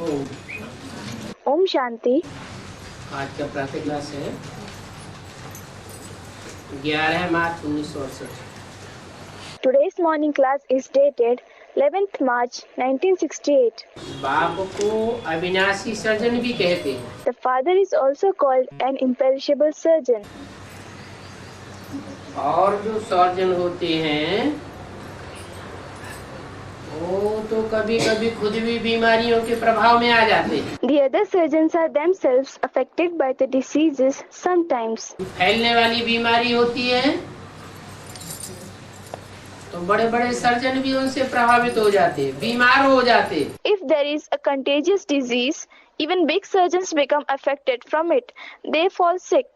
ओम ओम शांति। आज का प्रातः क्लास है 11 मार्च 1968। Today's morning class is dated 11th March 1968. बाप को अविनाशी सर्जन भी कहते हैं। The father is also called an imperishable surgeon. और जो सर्जन होते हैं वो तो कभी कभी खुद भी बीमारियों के प्रभाव में आ जाते हैं। The other surgeons are themselves affected by the diseases sometimes. फैलने वाली बीमारी होती है तो बड़े बड़े सर्जन भी उनसे प्रभावित हो जाते हैं, बीमार हो जाते हैं। If there is a contagious disease, even big surgeons become affected from it. They fall sick.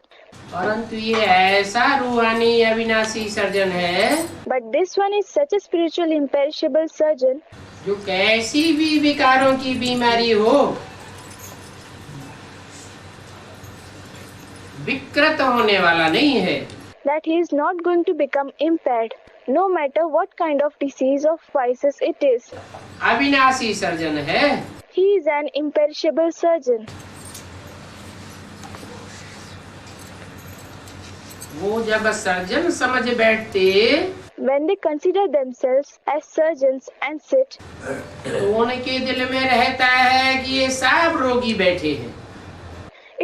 परंतु ये ऐसा रूहानी अविनाशी सर्जन है But this one is such a spiritual imperishable surgeon जो कैसी भी विकारों की बीमारी हो विकृत होने वाला नहीं है। that he is not going to become impaired, no matter what kind of disease or vices it is. अविनाशी सर्जन है। He is an imperishable surgeon. वो जब सर्जन समझ बैठते When they consider themselves as surgeons and sit, तो उनके दिल में रहता है कि ये सब रोगी बैठे हैं।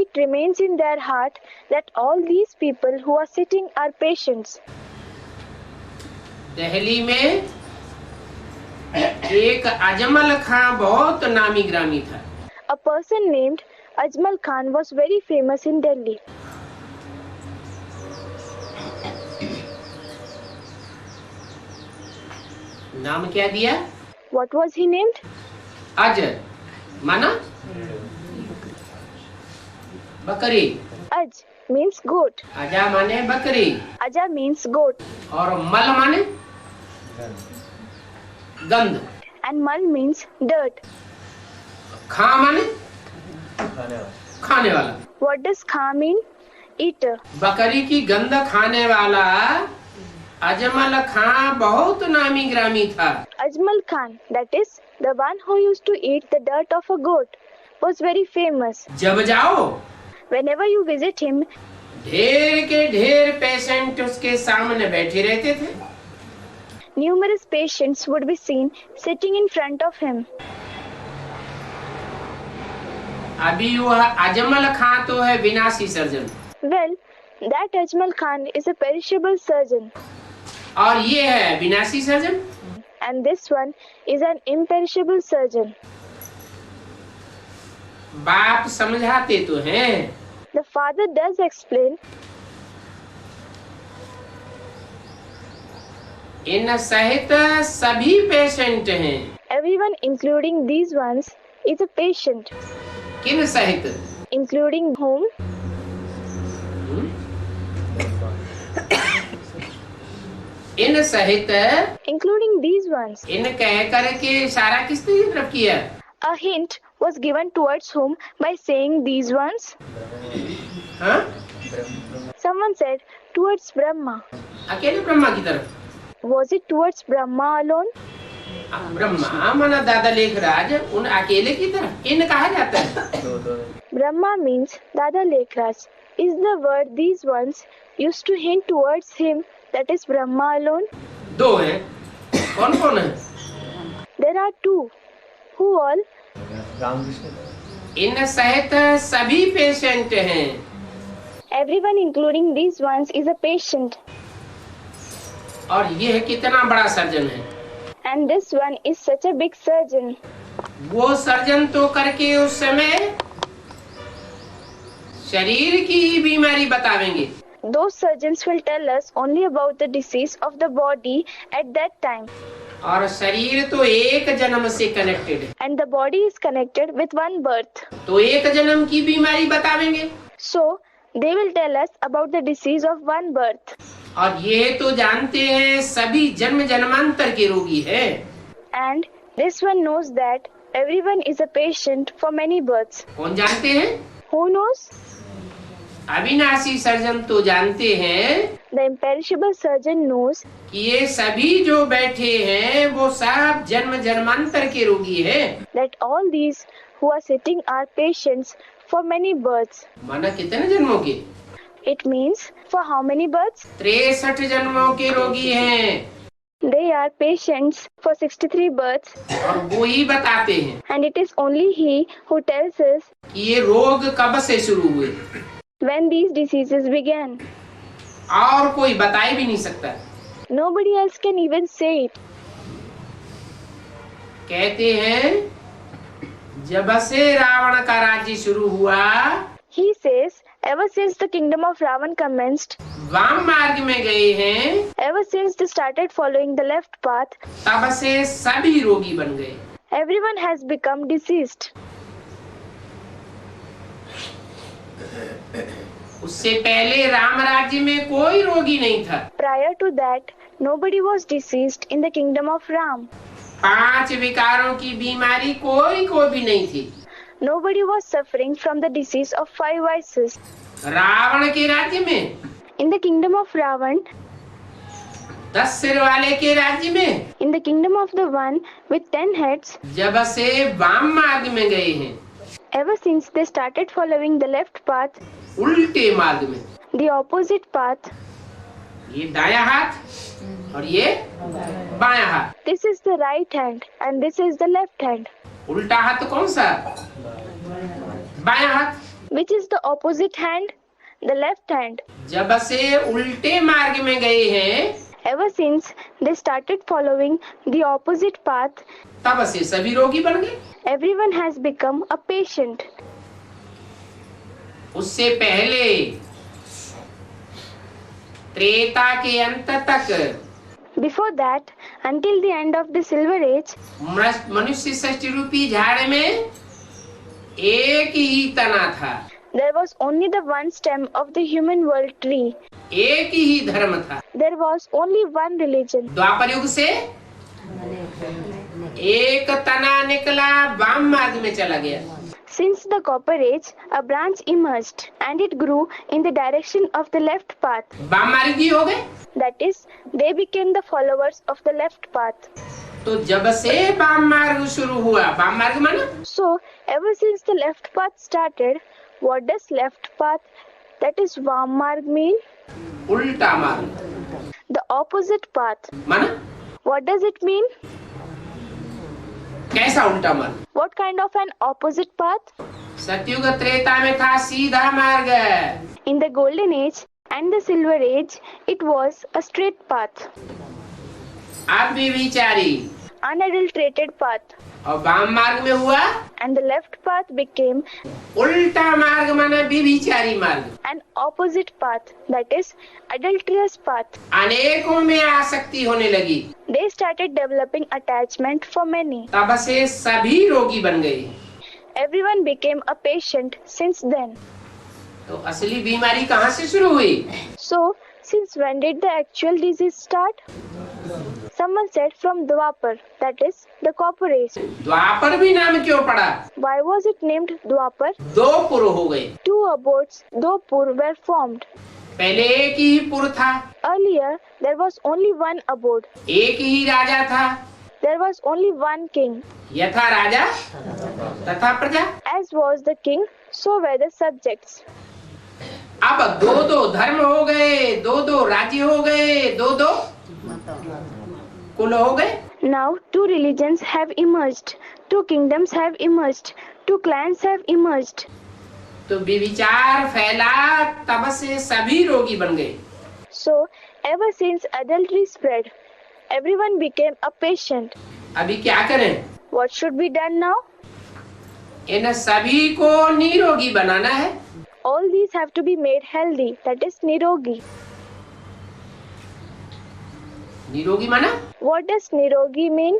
it remains in their heart that all these people who are sitting are patients. Delhi में एक अजमल खां बहुत नामी ग्रामी था। A person named Ajmal Khan was very famous in Delhi. नाम क्या दिया? What was he named? अज माना बकरी, Aj means goat. अजा माने बकरी Aja means goat. और मल माने गंध, And Mal means dirt. खां माने खाने वाला। What does Kha mean? Eater. बकरी की गंध खाने वाला अजमल खां बहुत नामी ग्रामी था। Ajmal Khan, that is, the one who used to eat the dirt of a goat, was very famous. जब जाओ Whenever you visit him, ढेर के ढेर पेशेंट उसके सामने बैठे रहते थे। numerous patients would be seen sitting in front of him. अभी वह अजमल खां तो है विनाशी surgeon Well, that Ajmal Khan is a perishable surgeon, और ये है विनाशी surgeon. and this one is an imperishable surgeon. बाप समझाते तो हैं The father does explain, इन सहित सभी पेशेंट हैं। everyone, including these ones, is a patient. किन सहित? Including whom? इन सहित, Including these ones. इन कह करके इशारा किसने की तरफ किया? A hint was given towards whom by saying these ones. हाँ? Someone said towards Brahma. अकेले ब्रह्मा की तरफ। Was it towards Brahma alone? Brahma माना दादा लेखराज, उन अकेले की तरफ इन कहा जाता है। Brahma means Dada Lekhraj. Is the word these ones used to hint towards him, that is Brahma alone? दो हैं। कौन कौन है? There are two. Who all? इन सहित सभी पेशेंट हैं। Everyone, including these ones, is a patient. और यह कितना बड़ा सर्जन है। And this one is such a big surgeon. वो सर्जन तो करके उस समय शरीर की ही बीमारी बतावेंगे। Those surgeons will tell us only about the disease of the body at that time. और शरीर तो एक जन्म से कनेक्टेड है, And the body is connected with one birth. तो एक जन्म की बीमारी बतावेंगे। So, they will tell us about the disease of one birth. और ये तो जानते हैं सभी जन्म जन्मांतर के रोगी है। And this one knows that everyone is a patient for many births. कौन जानते हैं? Who knows? अविनाशी सर्जन तो जानते हैं The imperishable surgeon knows कि ये सभी जो बैठे हैं वो सब जन्म जन्मांतर के रोगी हैं। that all these who are sitting are patients for many births. माना कितने जन्मों के? It means for how many births? 63 जन्मों के रोगी हैं। They are patients for 63 births, और वो ही बताते हैं and it is only he who tells us कि ये रोग कब से शुरू हुए, when these diseases began. और कोई बता ही भी नहीं सकता। Nobody else can even say it. कहते हैं जब से रावण का राज्य शुरू हुआ, He says, ever since the kingdom of Ravan commenced, वाम मार्ग में गए हैं, ever since they started following the left path, तब से सभी रोगी बन गए। everyone has become diseased. उससे पहले राम राज्य में कोई रोगी नहीं था। Prior to that, nobody was diseased in the kingdom of Ram. 5 विकारों की बीमारी कोई को भी नहीं थी। Nobody was suffering from the disease of 5 vices. Ravan के राज्य में, In the kingdom of Ravan, 10 सिर वाले के राज्य में, in the kingdom of the one with 10 heads, जब से वाम मार्ग में गए हैं, ever since they started following the left path, उल्टे मार्ग में, the opposite path, ये दायां हाथ और ये बायां हाथ। this is the right hand and this is the left hand. उल्टा हाथ कौन सा? बायां हाथ। Which is the opposite hand? The left hand. जब से उल्टे मार्ग में गए हैं, Ever since they started following the opposite path, तब से सभी रोगी बन गए। everyone has become a patient. उससे पहले त्रेता के अंत तक, Before that, until the end of the Silver Age, मनुष्य सृष्टि रूपी झाड़ में एक ही तना था, there was only the one stem of the human world tree. एक ही धर्म था। There was only one religion. द्वापर युग से एक तना निकला, वाम मार्ग में चला गया। Since the Copper Age, a branch emerged and it grew in the direction of the left path. वाम मार्गी हो गए। That is, they became the followers of the left path. तो जब से वाम मार्ग शुरू हुआ, वाम मार्ग माना So, ever since the left path started, what does left path, that is Vamarg, mean? उल्टा मार्ग। The opposite path. माना What does it mean? कैसा उल्टा मार्ग? What kind of an opposite path? सतयुग त्रेता में था सीधा मार्ग, In the Golden Age and the Silver Age, it was a straight path, अब व्यभिचारी, unadulterated path. और वाम मार्ग में हुआ And the left path became उल्टा मार्ग, माना व्यभिचारी मार्ग। an opposite path, that is adulterous path. अनेकों में आसक्ति होने लगी, They started developing attachment for many. तब से सभी रोगी बन गए। Everyone became a patient since then. तो असली बीमारी कहाँ से शुरू हुई? So, since when did the actual disease start? Someone said from Dwapar, that is the Copper Age. द्वापर भी नाम क्यों पड़ा? Why was it named Dwapar? 2 पुर हो गए। 2 abodes, Dopur, were formed. पहले एक ही पुर था, Earlier, there was only one abode. एक ही राजा था, There was only one king. यथा राजा तथा प्रजा। As was the king, so were the subjects. अब 2 धर्म हो गए, 2 राज्य हो गए, 2 कुल हो गए। Now, 2 religions have emerged, 2 kingdoms have emerged, 2 clans have emerged. तो व्यभिचार फैला, तब से सभी रोगी बन गए। So, ever since adultery spread, everyone became a patient. अभी क्या करें? What should be done now? इन सभी को निरोगी बनाना है। All these have to be made healthy, that is nirogi. निरोगी माना What does nirogi mean?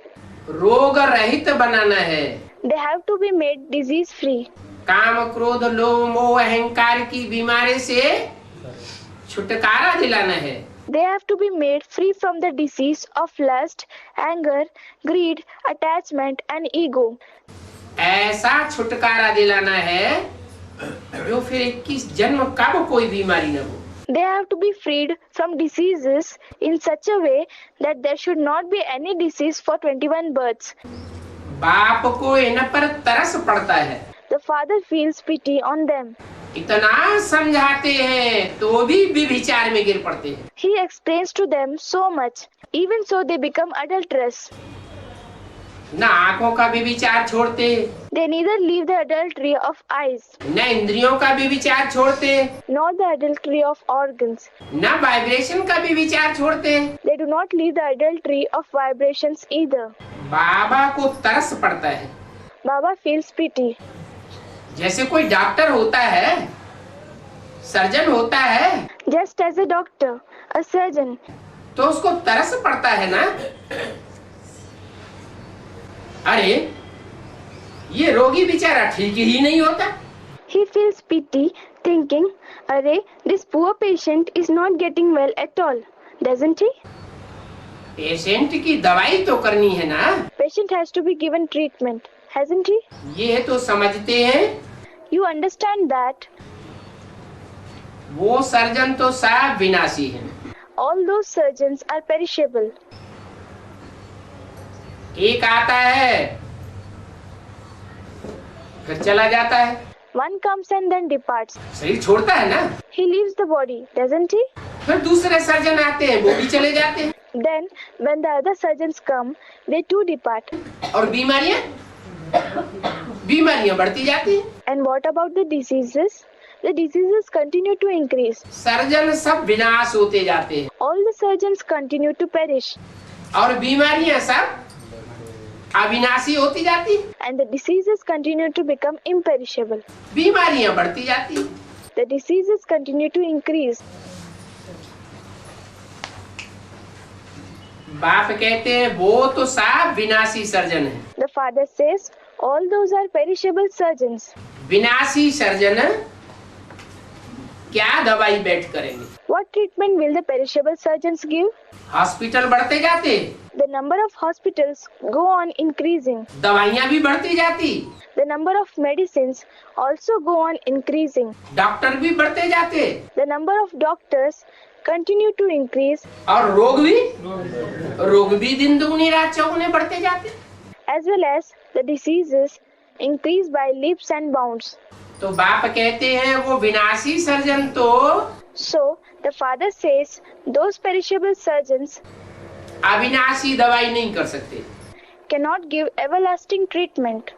रोग रहित बनाना है। They have to be made disease free. काम क्रोध लोभ मोह अहंकार की बीमारी से छुटकारा दिलाना है। They have to be made free from the disease of lust, anger, greed, attachment and ego. ऐसा छुटकारा दिलाना है जो फिर 21 जन्म कब कोई बीमारी न हो। They have to be freed from diseases in such a way that there should not be any disease for 21 births. बाप को इन पर तरस पड़ता है। The father feels pity on them. इतना समझाते हैं तो भी व्यभिचार में गिर पड़ते हैं। He explains to them so much, even so they become adulterous. न आंखों का व्यभिचार छोड़ते, They neither leave the adultery of eyes, न इंद्रियों का व्यभिचार छोड़ते, nor the adultery of organs. न वाइब्रेशन का व्यभिचार छोड़ते। They do not leave the adultery of vibrations either. बाबा को तरस पड़ता है। Baba feels pity. जैसे कोई डॉक्टर होता है, सर्जन होता है, Just as a doctor, a surgeon, तो उसको तरस पड़ता है ना। अरे ये रोगी बेचारा ठीक ही नहीं होता। he feels pity, thinking, "Arey, this poor patient is not getting well at all, doesn't he?" Patient की दवाई तो करनी है ना। Patient has to be given treatment, hasn't he? ये तो समझते हैं। You understand that वो सर्जन तो सब विनाशी है। all those surgeons are perishable. एक आता है फिर चला जाता है। One comes and then departs. शरीर छोड़ता है ना। He leaves the body, doesn't he? फिर दूसरे सर्जन आते हैं, वो भी चले जाते हैं। Then, when the other surgeons come, they too depart. और बीमारियां बढ़ती जाती हैं। And what about the diseases? The diseases continue to increase. Surgeon सब विनाश होते जाते हैं All the surgeons continue to perish. और बीमारियां सब अविनाशी होती जाती हैं। And the diseases continue to become imperishable. बीमारियां बढ़ती जाती हैं। The diseases continue to increase. बाप कहते हैं वो तो सब विनाशी सर्जन है। The father says, all those are perishable surgeons. विनाशी सर्जन क्या दवाई बैठ करेंगे। What treatment will the perishable surgeons give? Hospital बढ़ते जाते, The number of hospitals go on increasing. दवाइयाँ भी बढ़ती जाती, The number of medicines also go on increasing. Doctor भी बढ़ते जाते The number of doctors continue to increase, और रोग भी दिन दुगनी रात चौगुने बढ़ते जाते। as well as the diseases increase by leaps and bounds. तो बाप कहते हैं वो विनाशी सर्जन तो So, the father says, those perishable surgeons अविनाशी दवाई नहीं कर सकते। cannot give everlasting treatment.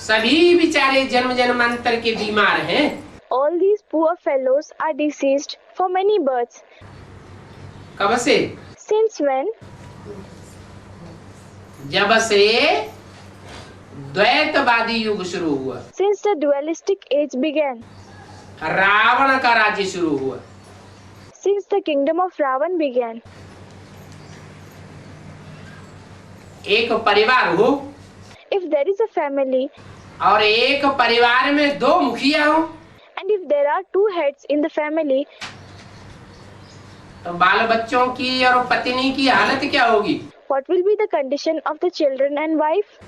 सभी बेचारे जन्म जन्मांतर के बीमार हैं। All these poor fellows are deceased for many births. कब से? Since when? जब से द्वैतवादी युग शुरू हुआ, Since the dualistic age began. Ravan का राज्य शुरू हुआ। Since the kingdom of Ravan began. एक परिवार हो If there is a family और एक परिवार में दो मुखिया हो and if there are two heads in the family, तो बाल बच्चों की और पत्नी की हालत क्या होगी? what will be the condition of the children and wife?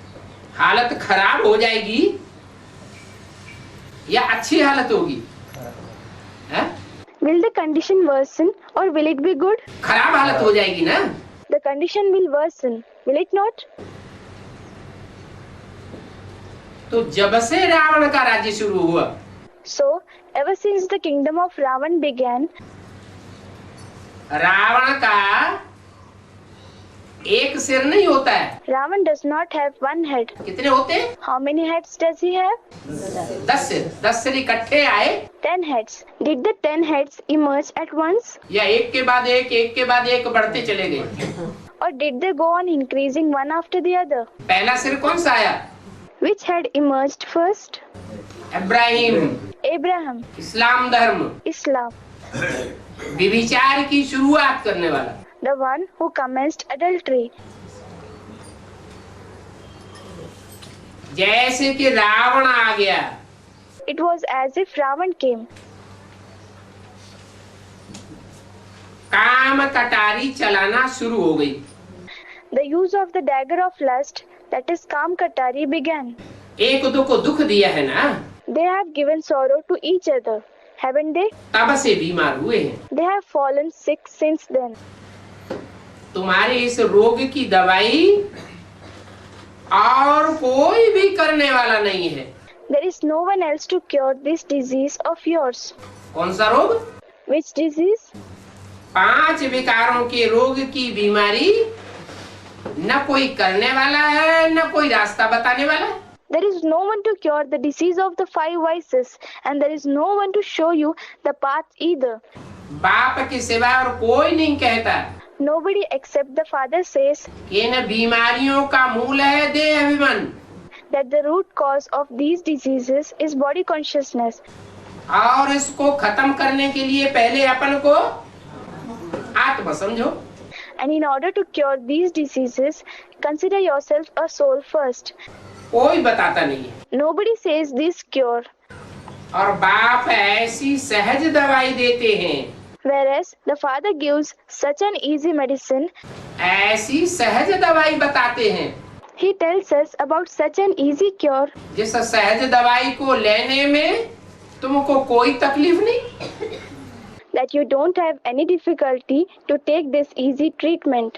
हालत खराब हो जाएगी या अच्छी हालत होगी? है? Will the condition worsen or will it be good? खराब हालत हो जाएगी ना। The condition will worsen, will it not? तो जब से रावण का राज्य शुरू हुआ, So, ever since the kingdom of Ravan began, Ravan का एक सिर नहीं होता है। Ravan does not have one head. कितने होते हैं? How many heads does he have? 10 सिर। 10 सिर इकट्ठे आए 10 heads. Did the 10 heads emerge at once? या एक के बाद एक बढ़ते चले गए? Or did they go on increasing one after the other? पहला सिर कौन सा आया? Which head emerged first? Ibrahim, Abraham, इस्लाम धर्म, Islam, व्यभिचार की शुरुआत करने वाला। the one who commenced adultery. जैसे कि रावण आ गया, It was as if Ravan came. काम कटारी चलाना शुरू हो गई। The use of the dagger of lust, that is Kam Katari, began. एक दो को दुख दिया है ना, They have given sorrow to each other, haven't they? तब से बीमार हुए हैं। They have fallen sick since then. तुम्हारे इस रोग की दवाई और कोई भी करने वाला नहीं है। There is no one else to cure this disease of yours. कौन सा रोग? Which disease? 5 विकारों के रोग की बीमारी न कोई करने वाला है, न कोई रास्ता बताने वाला है। There is no one to cure the disease of the 5 vices, and there is no one to show you the path either. बाप के सिवा और कोई नहीं कहता Nobody except the Father says कि इन बीमारियों का मूल है देह अभिमान, that the root cause of these diseases is body consciousness. और इसको खत्म करने के लिए पहले अपन को आत्मा समझो। And in order to cure these diseases, consider yourself a soul first. कोई बताता नहीं है। Nobody says this cure, और बाप ऐसी सहज दवाई देते हैं, whereas the Father gives such an easy medicine. ऐसी सहज दवाई बताते हैं He tells us about such an easy cure जिस सहज दवाई को लेने में तुमको कोई तकलीफ नहीं। that you don't have any difficulty to take this easy treatment.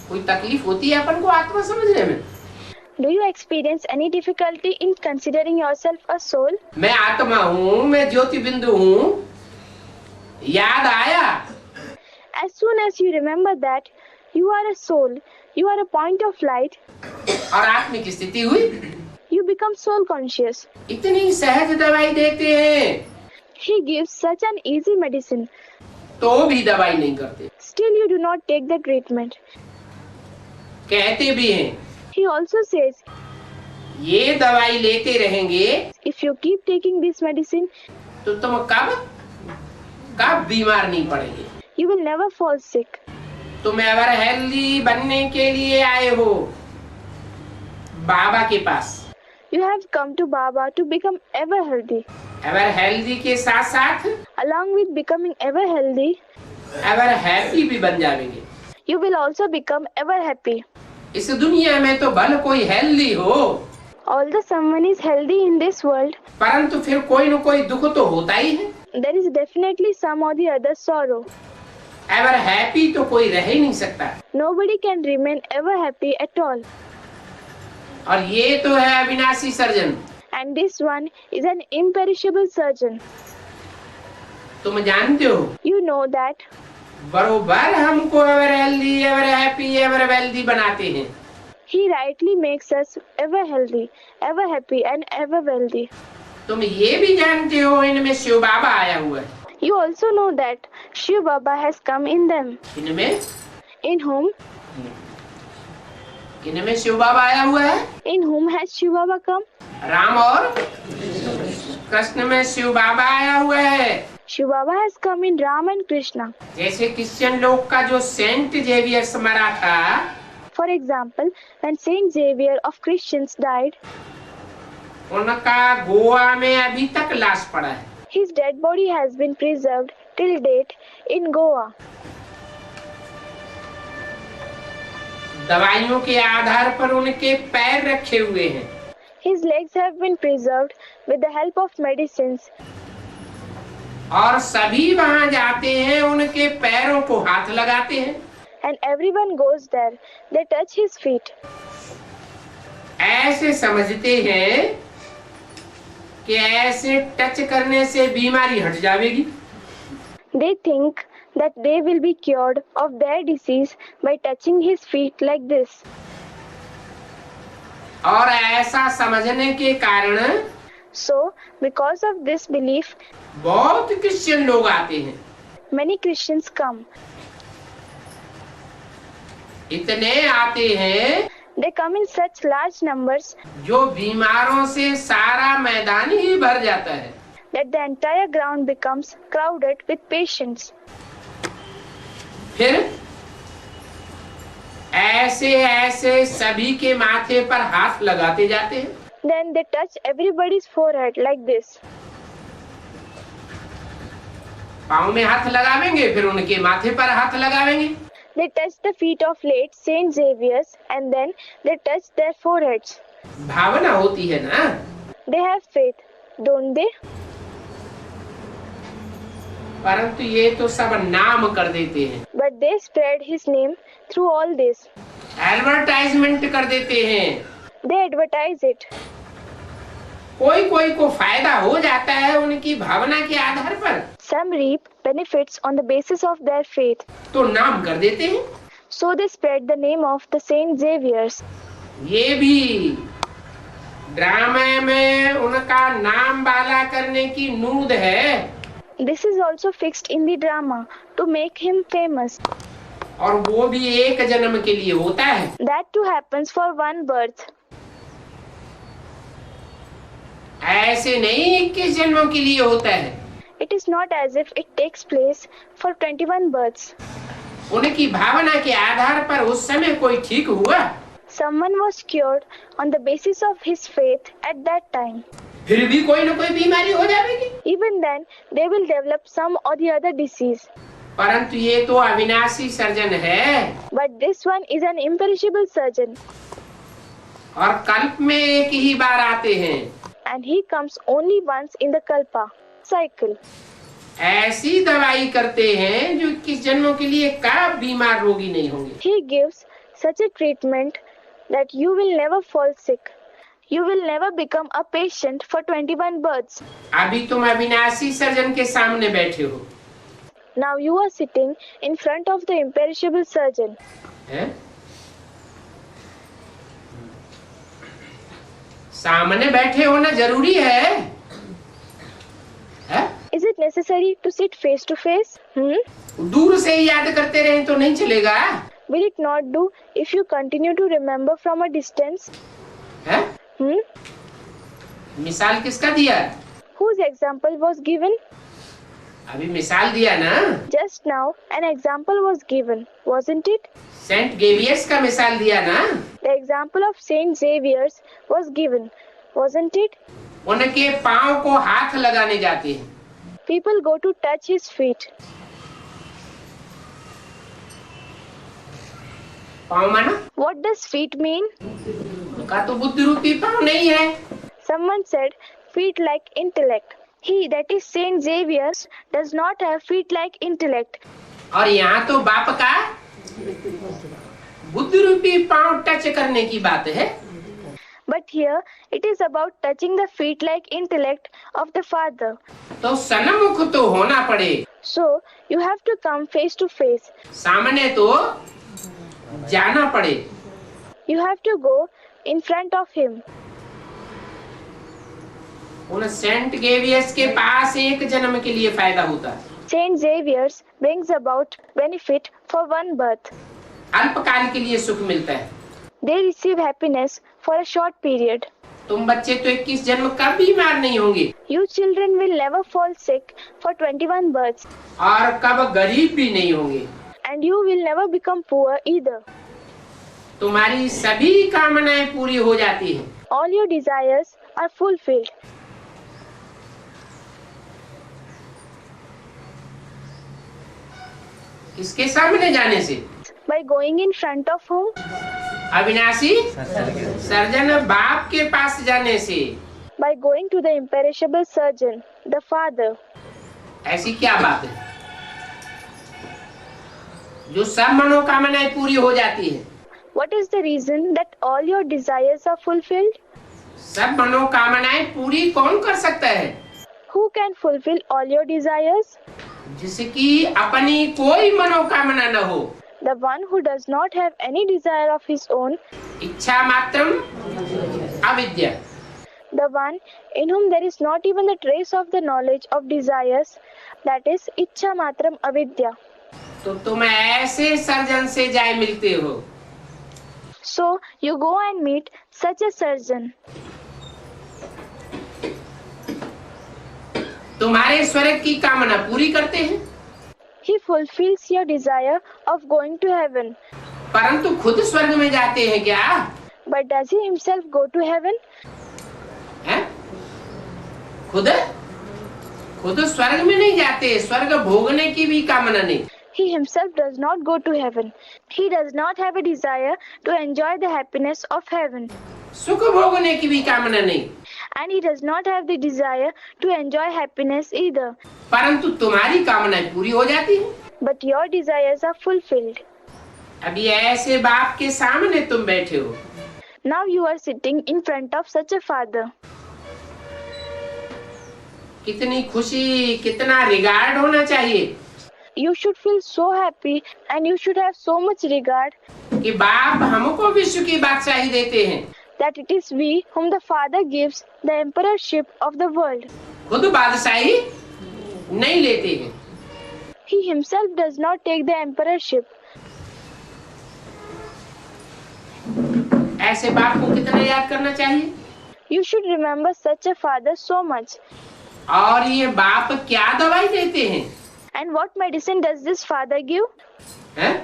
कोई तकलीफ होती है अपन को आत्मा समझने में? Do you experience any difficulty in considering yourself a soul? मैं आत्मा हूँ, मैं ज्योति बिंदु हूँ, याद आया। As soon as you remember that you are a soul, you are a point of light, और आत्मिक स्थिति हुई, you become soul conscious. इतनी सहज दवाई देते हैं He gives such an easy medicine. तो भी दवाई नहीं करते। Still you do not take the treatment. कहते भी हैं He also says, ये दवाई लेते रहेंगे if you keep taking this medicine, तो तुम कब बीमार नहीं पड़ेंगे। you will never fall sick. तुम एवर हेल्दी बनने के लिए आए हो बाबा के पास। You have come to Baba to become ever healthy. Ever healthy के साथ साथ Along with becoming ever healthy, ever happy भी बन जाएंगे। you will also become ever happy. इस दुनिया में तो भले कोई हेल्दी हो, Although someone is healthy in this world, परंतु फिर कोई न कोई दुख तो होता ही है। there is definitely some or the other sorrow. Ever happy तो कोई रह ही नहीं सकता। Nobody can remain ever happy at all. और ये तो है अविनाशी surgeon. And this one is an imperishable surgeon. तुम जानते हो You know that बरोबर हमको ever healthy, ever happy, ever wealthy बनाते हैं। He rightly makes us ever healthy, ever happy and ever wealthy. तुम ये भी जानते हो इनमें शिव बाबा आया हुआ है। You also know that Shiv Baba has come in them. इनमें In whom? इनमें शिव बाबा आया हुआ है। In whom has Shiv Baba come? Ram और कृष्ण में शिव बाबा आया हुआ है। Shiv Baba has come in Ram and Krishna. जैसे क्रिश्चियन लोग का जो सेंट जेवियर मरा था, For example, when Saint Xavier of Christians died, उनका गोवा में अभी तक लाश पड़ा है। his dead body has been preserved till date in Goa. दवाइयों के आधार पर उनके पैर रखे हुए हैं। His legs have been preserved with the help of medicines. और सभी वहां जाते हैं, उनके पैरों को हाथ लगाते हैं। And everyone goes there. They touch his feet. ऐसे समझते हैं कि ऐसे टच करने से बीमारी हट जाएगी। They think that they will be cured of their disease by touching his feet like this. और ऐसा समझने के कारण So, because of this belief, बहुत क्रिश्चियन लोग आते हैं। many Christians come. इतने आते हैं They come in such large numbers जो बीमारों से सारा मैदान ही भर जाता है। that the entire ground becomes crowded with patients. फिर ऐसे ऐसे सभी के माथे पर हाथ लगाते जाते हैं। Then they touch everybody's forehead like this. पाँव में हाथ लगावेंगे, फिर उनके माथे पर हाथ लगावेंगे। They touch the feet of late Saint Xavier's and then they touch their foreheads. भावना होती है ना। They have faith. don't they? परंतु ये तो सब नाम कर देते हैं, But they spread his name through all this. Advertisement कर देते हैं। They advertise it. कोई कोई को फायदा हो जाता है उनकी भावना के आधार पर, Some reap benefits on the basis of their faith. तो नाम कर देते हैं। So they spread the name of the Saint Xavier's. ये भी ड्रामे में उनका नाम बाला करने की नूद है, This is also fixed in the drama to make him famous. और वो भी एक जन्म के लिए होता है। That too happens for one birth. ऐसे नहीं 21 जन्मों के लिए होता है। It is not as if it takes place for 21 births. उनकी भावना के आधार पर उस समय कोई ठीक हुआ, Someone was cured on the basis of his faith at that time. फिर भी कोई न कोई बीमारी हो जाएगी। Even then, they will develop some or the other disease. परंतु ये तो अविनाशी सर्जन है, But this one is an imperishable surgeon, और कल्प में एक ही बार आते हैं। and he comes only once in the kalpa cycle. ऐसी दवाई करते हैं जो 21 जन्मों के लिए कब बीमार रोगी नहीं होंगे। He gives such a treatment that you will never fall sick. You will never become a patient for 21 births. अभी तुम अविनाशी सर्जन के सामने बैठे हो, Now you are sitting in front of the imperishable surgeon. हैं? सामने बैठे होना जरूरी है? हैं? Is it necessary to sit face to face? दूर से ही याद करते रहे तो नहीं चलेगा। Will it not do if you continue to remember from a distance? हैं? मिसाल किसका दिया? Whose example was given? अभी मिसाल दिया ना, Just now an example was given, wasn't it? Saint Xavier's का मिसाल दिया ना। The example of Saint Xavier's was given, wasn't it? उनके पाँव को हाथ लगाने जाते हैं, People go to touch his feet. पाँव माना What does feet mean? उनका तो बुद्धि रूपी पाँव नहीं है। Someone said feet like intellect. He, that is Saint Xavier's, does not have feet like intellect. और यहाँ तो बाप का बुद्धि रूपी पाँव टच करने की बात है। But here it is about touching the feet like intellect of the Father. तो सन्मुख तो होना पड़े, So you have to come face to face. सामने तो जाना पड़े। You have to go in front of him. उन सेंट गेवियर्स के पास एक जन्म के लिए फायदा होता है, Saint Xavier's brings about benefit for one birth. अल्पकाल के लिए सुख मिलता है। They receive happiness for a short period. तुम बच्चे तो 21 जन्म कब बीमार नहीं होंगे, You children will never fall sick for 21 births, और कब गरीब भी नहीं होंगे। and you will never become poor either. तुम्हारी सभी कामनाएं पूरी हो जाती हैं। All your desires are fulfilled. इसके सामने जाने से By going in front of whom? अविनाशी सर्जन बाप के पास जाने से। By going to the imperishable surgeon, the Father. ऐसी क्या बात है जो सब मनोकामनाएं पूरी हो जाती है? What is the reason that all your desires are fulfilled? सब मनोकामनाएं पूरी कौन कर सकता है? Who can fulfill all your desires? जिसकी अपनी कोई मनोकामना न हो, The one who does not have any desire of his own, इच्छा मात्रम अविद्या। the one in whom there is not even the trace of the knowledge of desires, that is Ichcha Matram Avidya. तो तुम ऐसे surgeon से जाए मिलते हो। So you go and meet such a surgeon. तुम्हारे स्वर्ग की कामना पूरी करते हैं, He fulfills your desire of going to heaven. परंतु खुद स्वर्ग में जाते हैं क्या? But does he himself go to heaven? हैं? खुद स्वर्ग में नहीं जाते, स्वर्ग भोगने की भी कामना नहीं। He himself does not go to heaven. He does not have a desire to enjoy the happiness of heaven. सुख भोगने की भी कामना नहीं। and he does not have the desire to enjoy happiness either. परंतु तुम्हारी कामनाएं पूरी हो जाती हैं। But your desires are fulfilled. अभी ऐसे बाप के सामने तुम बैठे हो, Now you are sitting in front of such a father. कितनी खुशी, कितना रिगार्ड होना चाहिए You should feel so happy and you should have so much regard कि बाप हमको विश्व की बादशाही देते हैं। that it is we whom the Father gives the emperorship of the world. खुद बादशाही नहीं लेते हैं। He himself does not take the emperorship. ऐसे बाप को कितना याद करना चाहिए। You should remember such a father so much. और ये बाप क्या दवाई देते हैं? And what medicine does this father give? हैं?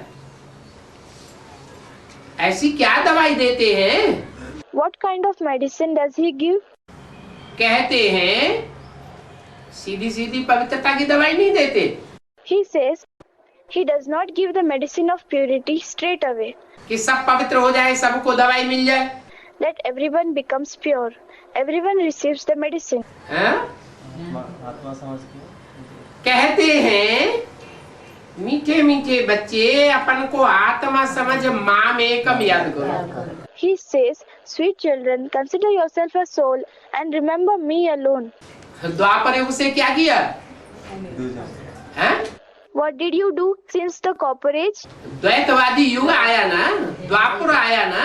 ऐसी क्या दवाई देते हैं? What kind of medicine does he give? कहते हैं सीधी सीधी पवित्रता की दवाई नहीं देते। He says he does not give the medicine of purity straight away, कि सब पवित्र हो जाए, सबको दवाई मिल जाए। that everyone becomes pure. Everyone receives the medicine. हैं? कहते हैं मीठे मीठे बच्चे अपन को आत्मा समझ माम एकम याद करो। He says, sweet children, consider yourself a soul and remember me alone. द्वापर युग से क्या किया? हैं? What did you do since the Copper Age? द्वैतवादी युग आया ना, द्वापर आया ना।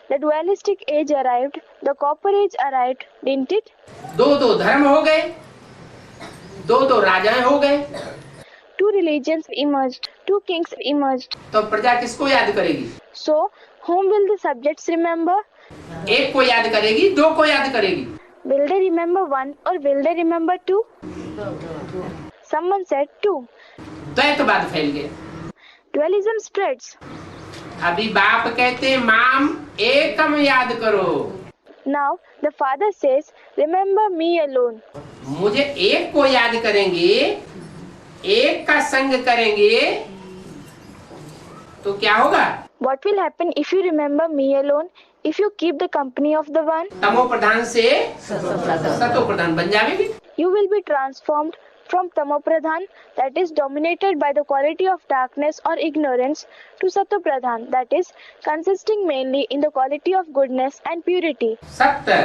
The dualistic age arrived, the Copper Age arrived, didn't it? दो दो धर्म हो गए, दो दो राजाएं हो गए। Two religions emerged, two kings emerged. तो प्रजा किसको याद करेगी? So, whom will the subjects remember? एक को याद करेगी, दो को याद करेगी। Will they remember one or will they remember two? Someone said two. द्वैतवाद फैल गया। Dualism spreads. अभी बाप कहते हैं माम एकम याद करो। Now, the father says, remember me alone. मुझे एक को याद करेंगे, एक का संग करेंगे, तो क्या होगा? What will happen if you remember me alone? If you keep the company of the one, तमो प्रधान से सतो प्रधान बन जाएंगे। you will be transformed from tamopradhan, that is dominated by the quality of darkness or ignorance, to satopradhan, that is consisting mainly in the quality of goodness and purity. सत्य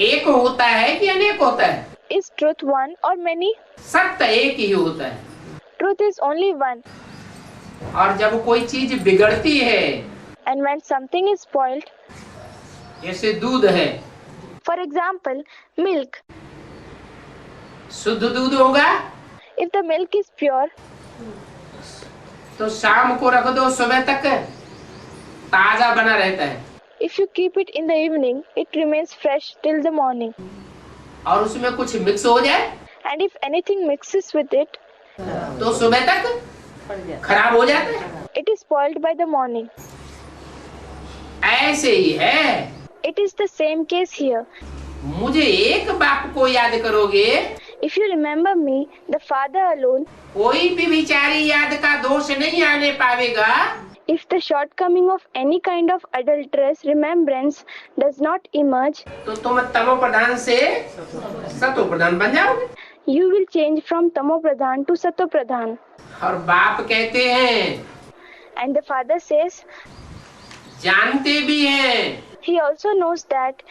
एक होता है कि अनेक होता है? Is truth one or many? सत्य एक ही होता है। Truth is only one. और जब कोई चीज बिगड़ती है, And when something is spoiled, जैसे दूध है, for example, milk, शुद्ध दूध होगा if the milk is pure, तो शाम को रख दो, सुबह तक ताजा बना रहता है। if you keep it in the evening, it remains fresh till the morning. और उसमें कुछ मिक्स हो जाए And if anything mixes with it, तो सुबह तक खराब हो जाता है। it is spoiled by the morning. ऐसे ही है। It is the same case here. मुझे एक बाप को याद करोगे, If you remember me, the Father alone, कोई भी विचारी याद का दोष नहीं आने पावेगा। if the shortcoming of any kind of adulterous remembrance does not emerge, तो तुम तमो प्रधान से सतो प्रधान बन जाओगे। you will change from tamopradhan to satopradhan. और बाप कहते हैं, And the Father says, जानते भी हैं he also knows that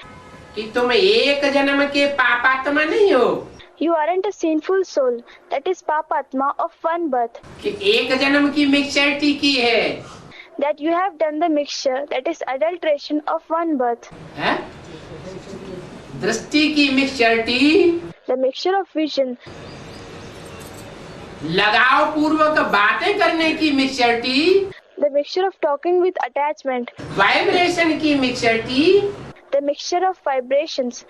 कि तुम एक जन्म के पापात्मा नहीं हो, you aren't a sinful soul, that is papatma of one birth, कि एक जन्म की मिक्सचरिटी की है। that you have done the mixture, that is adulteration of one birth, हैं? दृष्टि की मिक्सचरिटी, the mixture of vision, लगाव पूर्वक बातें करने की मिक्सचरिटी, the mixture of talking with attachment, vibration की मिक्सचरिटी, the mixture of vibrations,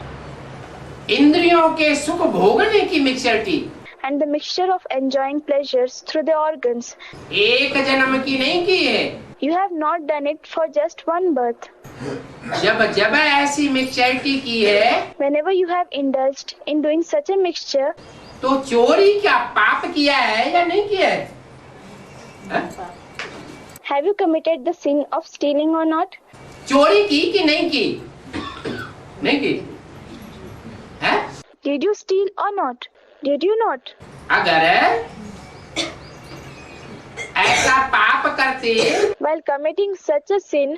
इंद्रियों के सुख भोगने की मिक्सचरिटी, and the mixture of enjoying pleasures through the organs. एक जन्म की नहीं की है। You have not done it for just one birth. जब जब ऐसी मिक्सचरिटी की है, Whenever you have indulged in doing such a mixture, तो चोरी क्या पाप किया है या नहीं किया है? हैं? have you committed the sin of stealing or not? चोरी की कि नहीं की? नहीं की है? Did you steal or not? Did you not? अगर ऐसा पाप करते While committing such a sin,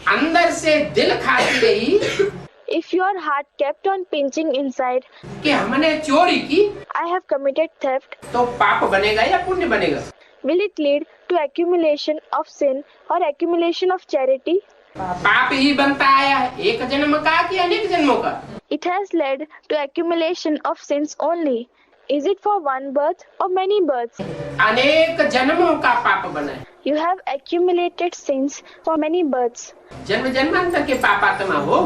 अंदर से दिल खाती रही if your heart kept on pinching inside, कि हमने चोरी की, I have committed theft, तो पाप बनेगा या पुण्य बनेगा? will it lead to accumulation of sin or accumulation of charity? पाप ही बनता आया है, एक जन्म का कि अनेक जन्मों का? It has led to accumulation of sins only. Is it for one birth or many births? अनेक जन्मों का पाप बना है। You have accumulated sins for many births. जन्म जन्मांतर के पापात्मा हो।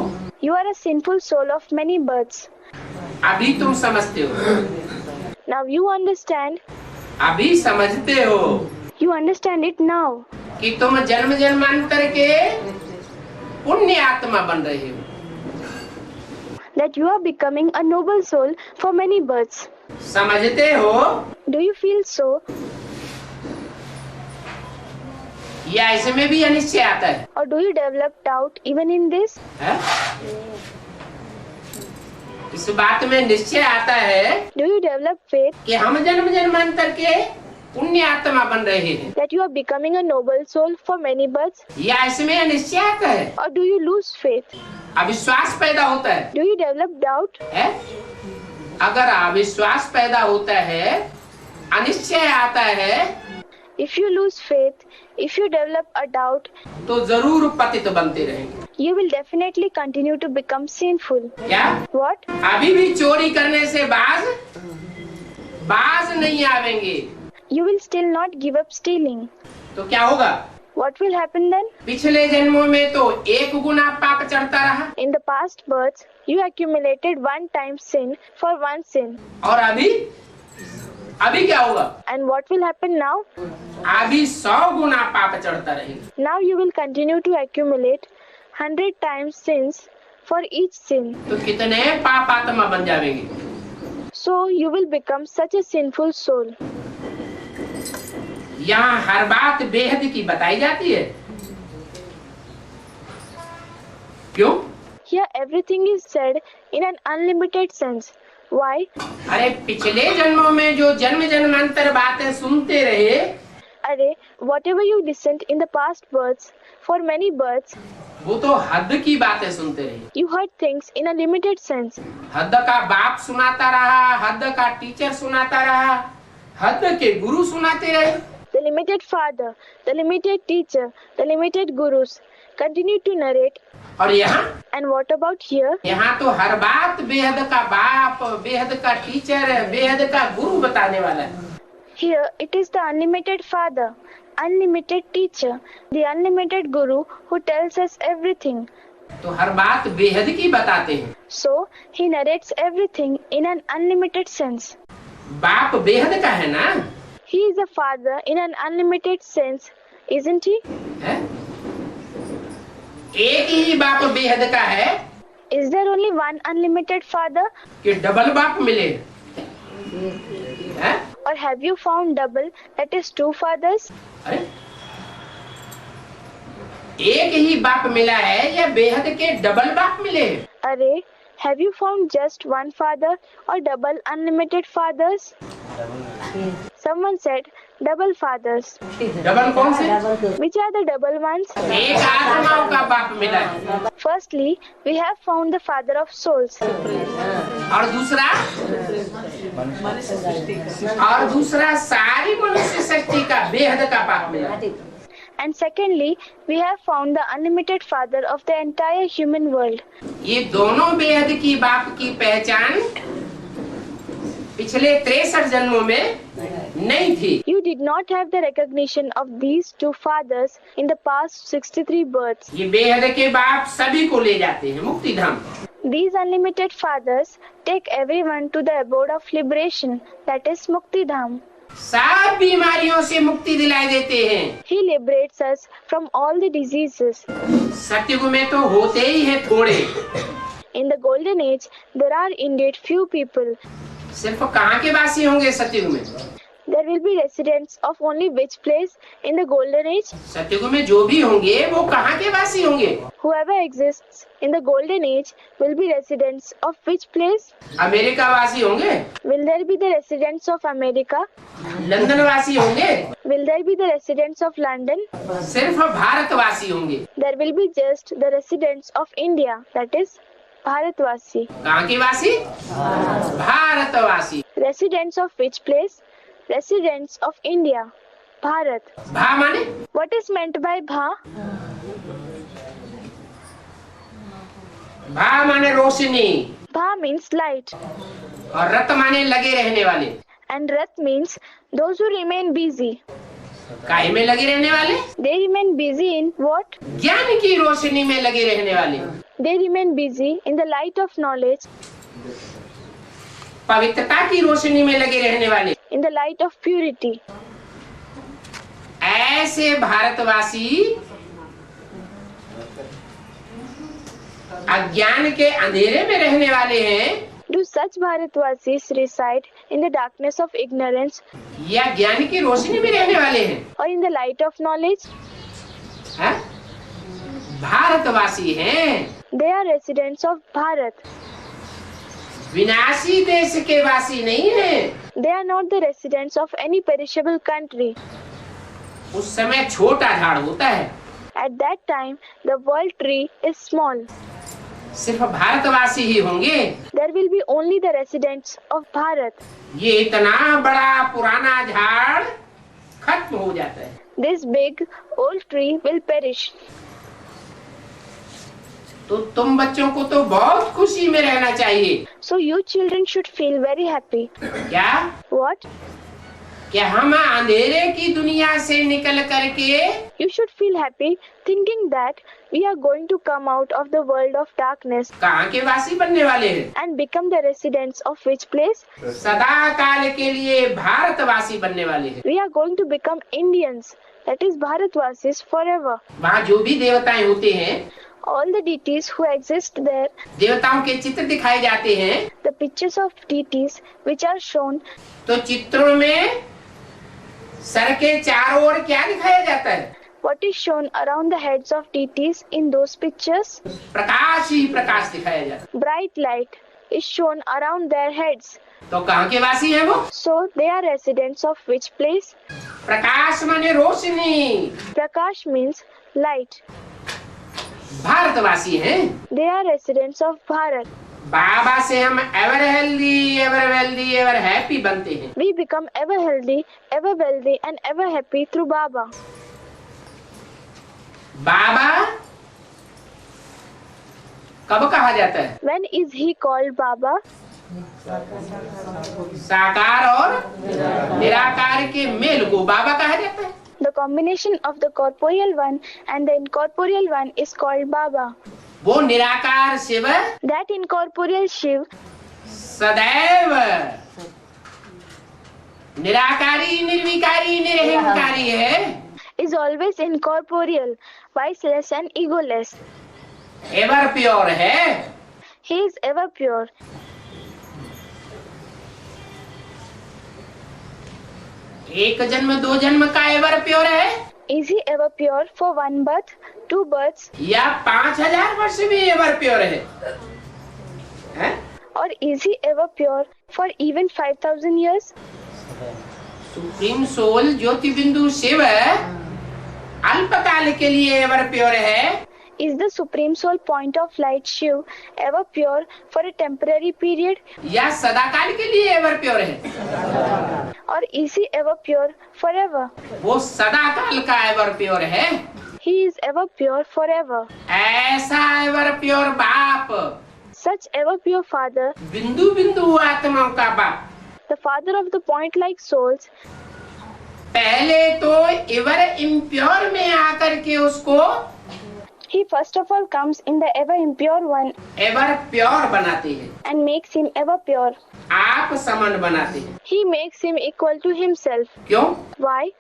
You are a sinful soul of many births. अभी तुम समझते हो, Now you understand. अभी समझते हो You understand it now. कि तुम जन्म जन्मांतर के पुण्य आत्मा बन रहे हो। That you are becoming a noble soul for many births. समझते हो Do you feel so? या इसमें भी अनिश्चय आता है? Or do you develop doubt even in this? है? इस बात में निश्चय आता है Do you develop faith कि हम जन्म जन्मांतर के पुण्य आत्मा बन रहे हैं, that you are becoming a noble soul for many births? या इसमें अनिश्चय आता है? Or do you lose faith? अविश्वास पैदा होता है? Do you develop doubt? है? अगर अविश्वास पैदा होता है, अनिश्चय आता है, If you lose faith, if you develop a doubt, तो जरूर पतित बनते रहेंगे। you will definitely continue to become sinful. क्या? What? अभी भी चोरी करने से बाज नहीं आवेंगे, You will still not give up stealing. तो क्या होगा? What will happen then? पिछले जन्मों में तो 1 गुना पाप चढ़ता रहा, In the past births, you accumulated one time sin for one sin. और अभी क्या होगा? And what will happen now? अभी 100 गुना पाप चढ़ता रहेगा। Now you will continue to accumulate 100 times sins for each sin. तो कितने पाप आत्मा बन जाएंगे? So you will become such a sinful soul. यहाँ हर बात बेहद की बताई जाती है। क्यों? Here everything is said in an unlimited sense. Why? अरे पिछले जन्मों में जो जन्म जन्मांतर बातें सुनते रहे, Array, whatever you listened in the past births, for many births, वो तो हद की बातें सुनते रहे। you heard things in a limited sense. हद का बाप सुनाता रहा, हद का टीचर सुनाता रहा, हद के गुरु सुनाते रहे। The limited father, the limited teacher, the limited gurus continue to narrate. और यहाँ And what about here? यहाँ तो हर बात बेहद का बाप, बेहद का टीचर, बेहद का गुरु बताने वाला है। Here it is the unlimited father, unlimited teacher, the unlimited guru who tells us everything. तो हर बात बेहद की बताते हैं। So he narrates everything in an unlimited sense. बाप बेहद का है ना? He is a father in an unlimited sense, isn't he? है? एक ही बाप बेहद का है Is there only one unlimited father? कि डबल बाप मिले? है? Or have you found double, that is two fathers? अरे? एक ही बाप मिला है या बेहद के डबल बाप मिले? Array, have you found just one father or double unlimited fathers? Someone said double fathers. Double कौन से? Which are the double ones? एक आत्माओं का बाप मिला है। Firstly, we have found the father of souls. और दूसरा सारी मनुष्य सृष्टि का बेहद का बाप मिला। And secondly, we have found the unlimited father of the entire human world. ये दोनों बेहद की बाप की पहचान पिछले 63 जन्मों में नहीं थी। You did not have the recognition of these two fathers in the past 63 births. ये बेहद के बाप सभी को ले जाते हैं मुक्ति धाम। These unlimited fathers take everyone to the abode of liberation, that is Mukti Dham. सब बीमारियों से मुक्ति दिलाई देते हैं। He liberates us from all the diseases. सत्युग में तो होते ही हैं थोड़े। In the golden age, there are indeed few people. सिर्फ कहाँ के वासी होंगे सत्युग में? There will be residents of only which place in the golden age? सतयुग में जो भी होंगे वो कहाँ के वासी होंगे? Whoever exists in the golden age will be residents of which place? America वासी होंगे? Will there be the residents of America? London वासी होंगे? Will there be the residents of London? सिर्फ भारतवासी होंगे। There will be just the residents of India, that is Bharatvasi. कहाँ के वासी? भारतवासी। Residents of which place? Residents of India, Bharat. भा माने? What is meant by Bha? भा माने रोशनी Bha means light और रत माने लगे रहने वाले। and Rat means those who remain busy. काहे में लगे रहने वाले? They remain busy in what? ज्ञान की रोशनी में लगे रहने वाले। They remain busy in the light of knowledge, पवित्रता की रोशनी में लगे रहने वाले। in the light of purity. ऐसे भारतवासी अज्ञान के अंधेरे में रहने वाले हैं Do such Bharatvasis reside in the darkness of ignorance या ज्ञान की रोशनी में रहने वाले हैं? or in the light of knowledge? हैं? भारतवासी हैं। They are residents of Bharat. विनाशी देश के वासी नहीं हैं। They are not the residents of any perishable country. उस समय छोटा झाड़ होता है। At that time, the world tree is small. सिर्फ भारतवासी ही होंगे। There will be only the residents of Bharat. ये इतना बड़ा पुराना झाड़ खत्म हो जाता है। This big old tree will perish. तो तुम बच्चों को तो बहुत खुशी में रहना चाहिए। So you children should feel very happy. क्या? What? क्या हम अंधेरे की दुनिया से निकल करके You should feel happy thinking that we are going to come out of the world of darkness कहाँ के वासी बनने वाले हैं? and become the residents of which place? सदा काल के लिए भारतवासी बनने वाले हैं। We are going to become Indians, that is Bharatvasis forever. वहाँ जो भी देवताएं होते हैं, All the deities who exist there, देवताओं के चित्र दिखाए जाते हैं। the pictures of deities which are shown, तो चित्रों में सर के चारों ओर क्या दिखाया जाता है? what is shown around the heads of deities in those pictures? प्रकाश ही प्रकाश दिखाया जाता है। Bright light is shown around their heads. तो कहाँ के वासी हैं वो? So they are residents of which place? प्रकाश माने रोशनी। Prakash means light. भारतवासी हैं। They are residents of Bharat. बाबा से हम ever healthy, ever wealthy, ever happy बनते हैं। We become ever healthy, ever wealthy and ever happy through Baba. बाबा कब कहा जाता है? When is he called Baba? साकार और निराकार के मेल को बाबा कहा जाता है। The combination of the corporeal one and the incorporeal one is called Baba. वो निराकार शिव That incorporeal Shiv सदैव निराकारी, निर्विकारी, निरहंकारी है। is always incorporeal, viceless and egoless. Ever pure है। He is ever pure. एक जन्म दो जन्म का एवर प्योर है Is he ever pure for one birth, two births, या 5000 वर्ष भी एवर प्योर है? हैं? or is he ever pure for even 5,000 years? Supreme soul ज्योति बिंदु शिव अल्पकाल के लिए एवर प्योर है। Is the supreme soul point of light Shiv ever pure for a temporary period, या सदाकाल के लिए एवर प्योर है? or is he ever pure forever? वो सदाकाल का एवर प्योर है। He is ever pure forever. ऐसा ever pure बाप, Such ever pure Father, बिंदु बिंदु आत्माओं का बाप, the Father of the point-like souls, पहले तो एवर इम्प्योर में आकर के उसको he first of all comes in the ever impure one ever pure बनाते हैं। and makes him ever pure. आप समान बनाते हैं। He makes him equal to himself. क्यों? Why?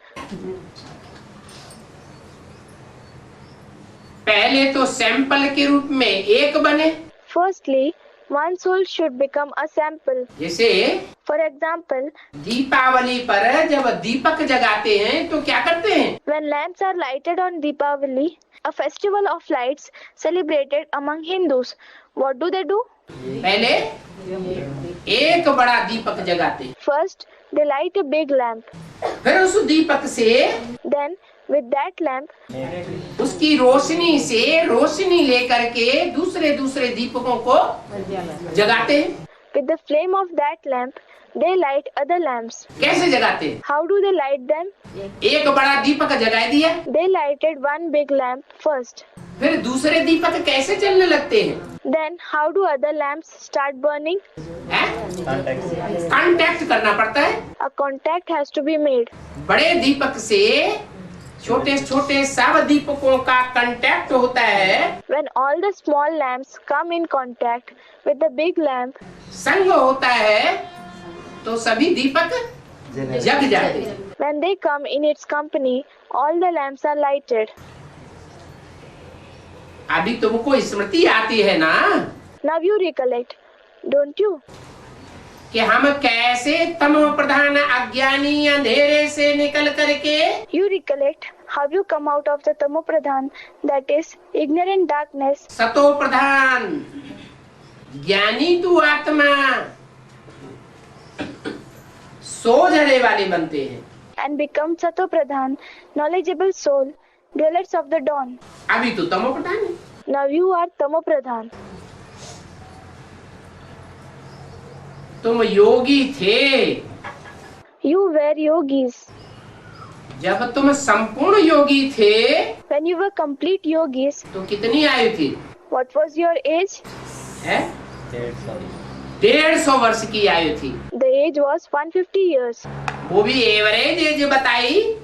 पहले तो सैंपल के रूप में एक बने, Firstly, one soul should become a sample. जैसे For example, दीपावली पर जब दीपक जगाते हैं तो क्या करते हैं? when lamps are lighted on Deepavali, a festival of lights celebrated among Hindus, what do? पहले एक बड़ा दीपक जगाते हैं, First, they light a big lamp. फिर उस दीपक से, Then, with that lamp, उसकी रोशनी से रोशनी लेकर के दूसरे दूसरे दीपकों को जगाते हैं। with the flame of that lamp, they light other lamps. कैसे जगाते हैं? How do they light them? एक बड़ा दीपक जगा दिया, They lighted one big lamp first. फिर दूसरे दीपक कैसे जलने लगते हैं? Then, how do other lamps start burning? Contact करना पड़ता है। A contact has to be made. बड़े दीपक से छोटे छोटे सब दीपकों का कांटेक्ट होता है, When all the small lamps come in contact with the big lamp, संग होता है, तो सभी दीपक जग जाते हैं। when they come in its company, all the lamps are lighted. अभी तुमको स्मृति आती है ना Now you recollect, don't you? कि हम कैसे तमो प्रधान अज्ञानी अंधेरे से निकल करके You recollect how you come out of the Tamopradhan, that is, ignorant darkness, सतो प्रधान ज्ञानी तू आत्मा सोझने वाले बनते हैं। and become Satopradhan, knowledgeable soul, dwellers of the dawn. अभी तो तमो प्रधान है। Now you are Tamopradhan. तुम योगी थे, You were yogis. जब तुम संपूर्ण योगी थे When you were complete yogis, तो कितनी आयु थी? what was your age? है 150 वर्ष की आयु थी। The age was 150 years. वो भी एवरेज एज बताई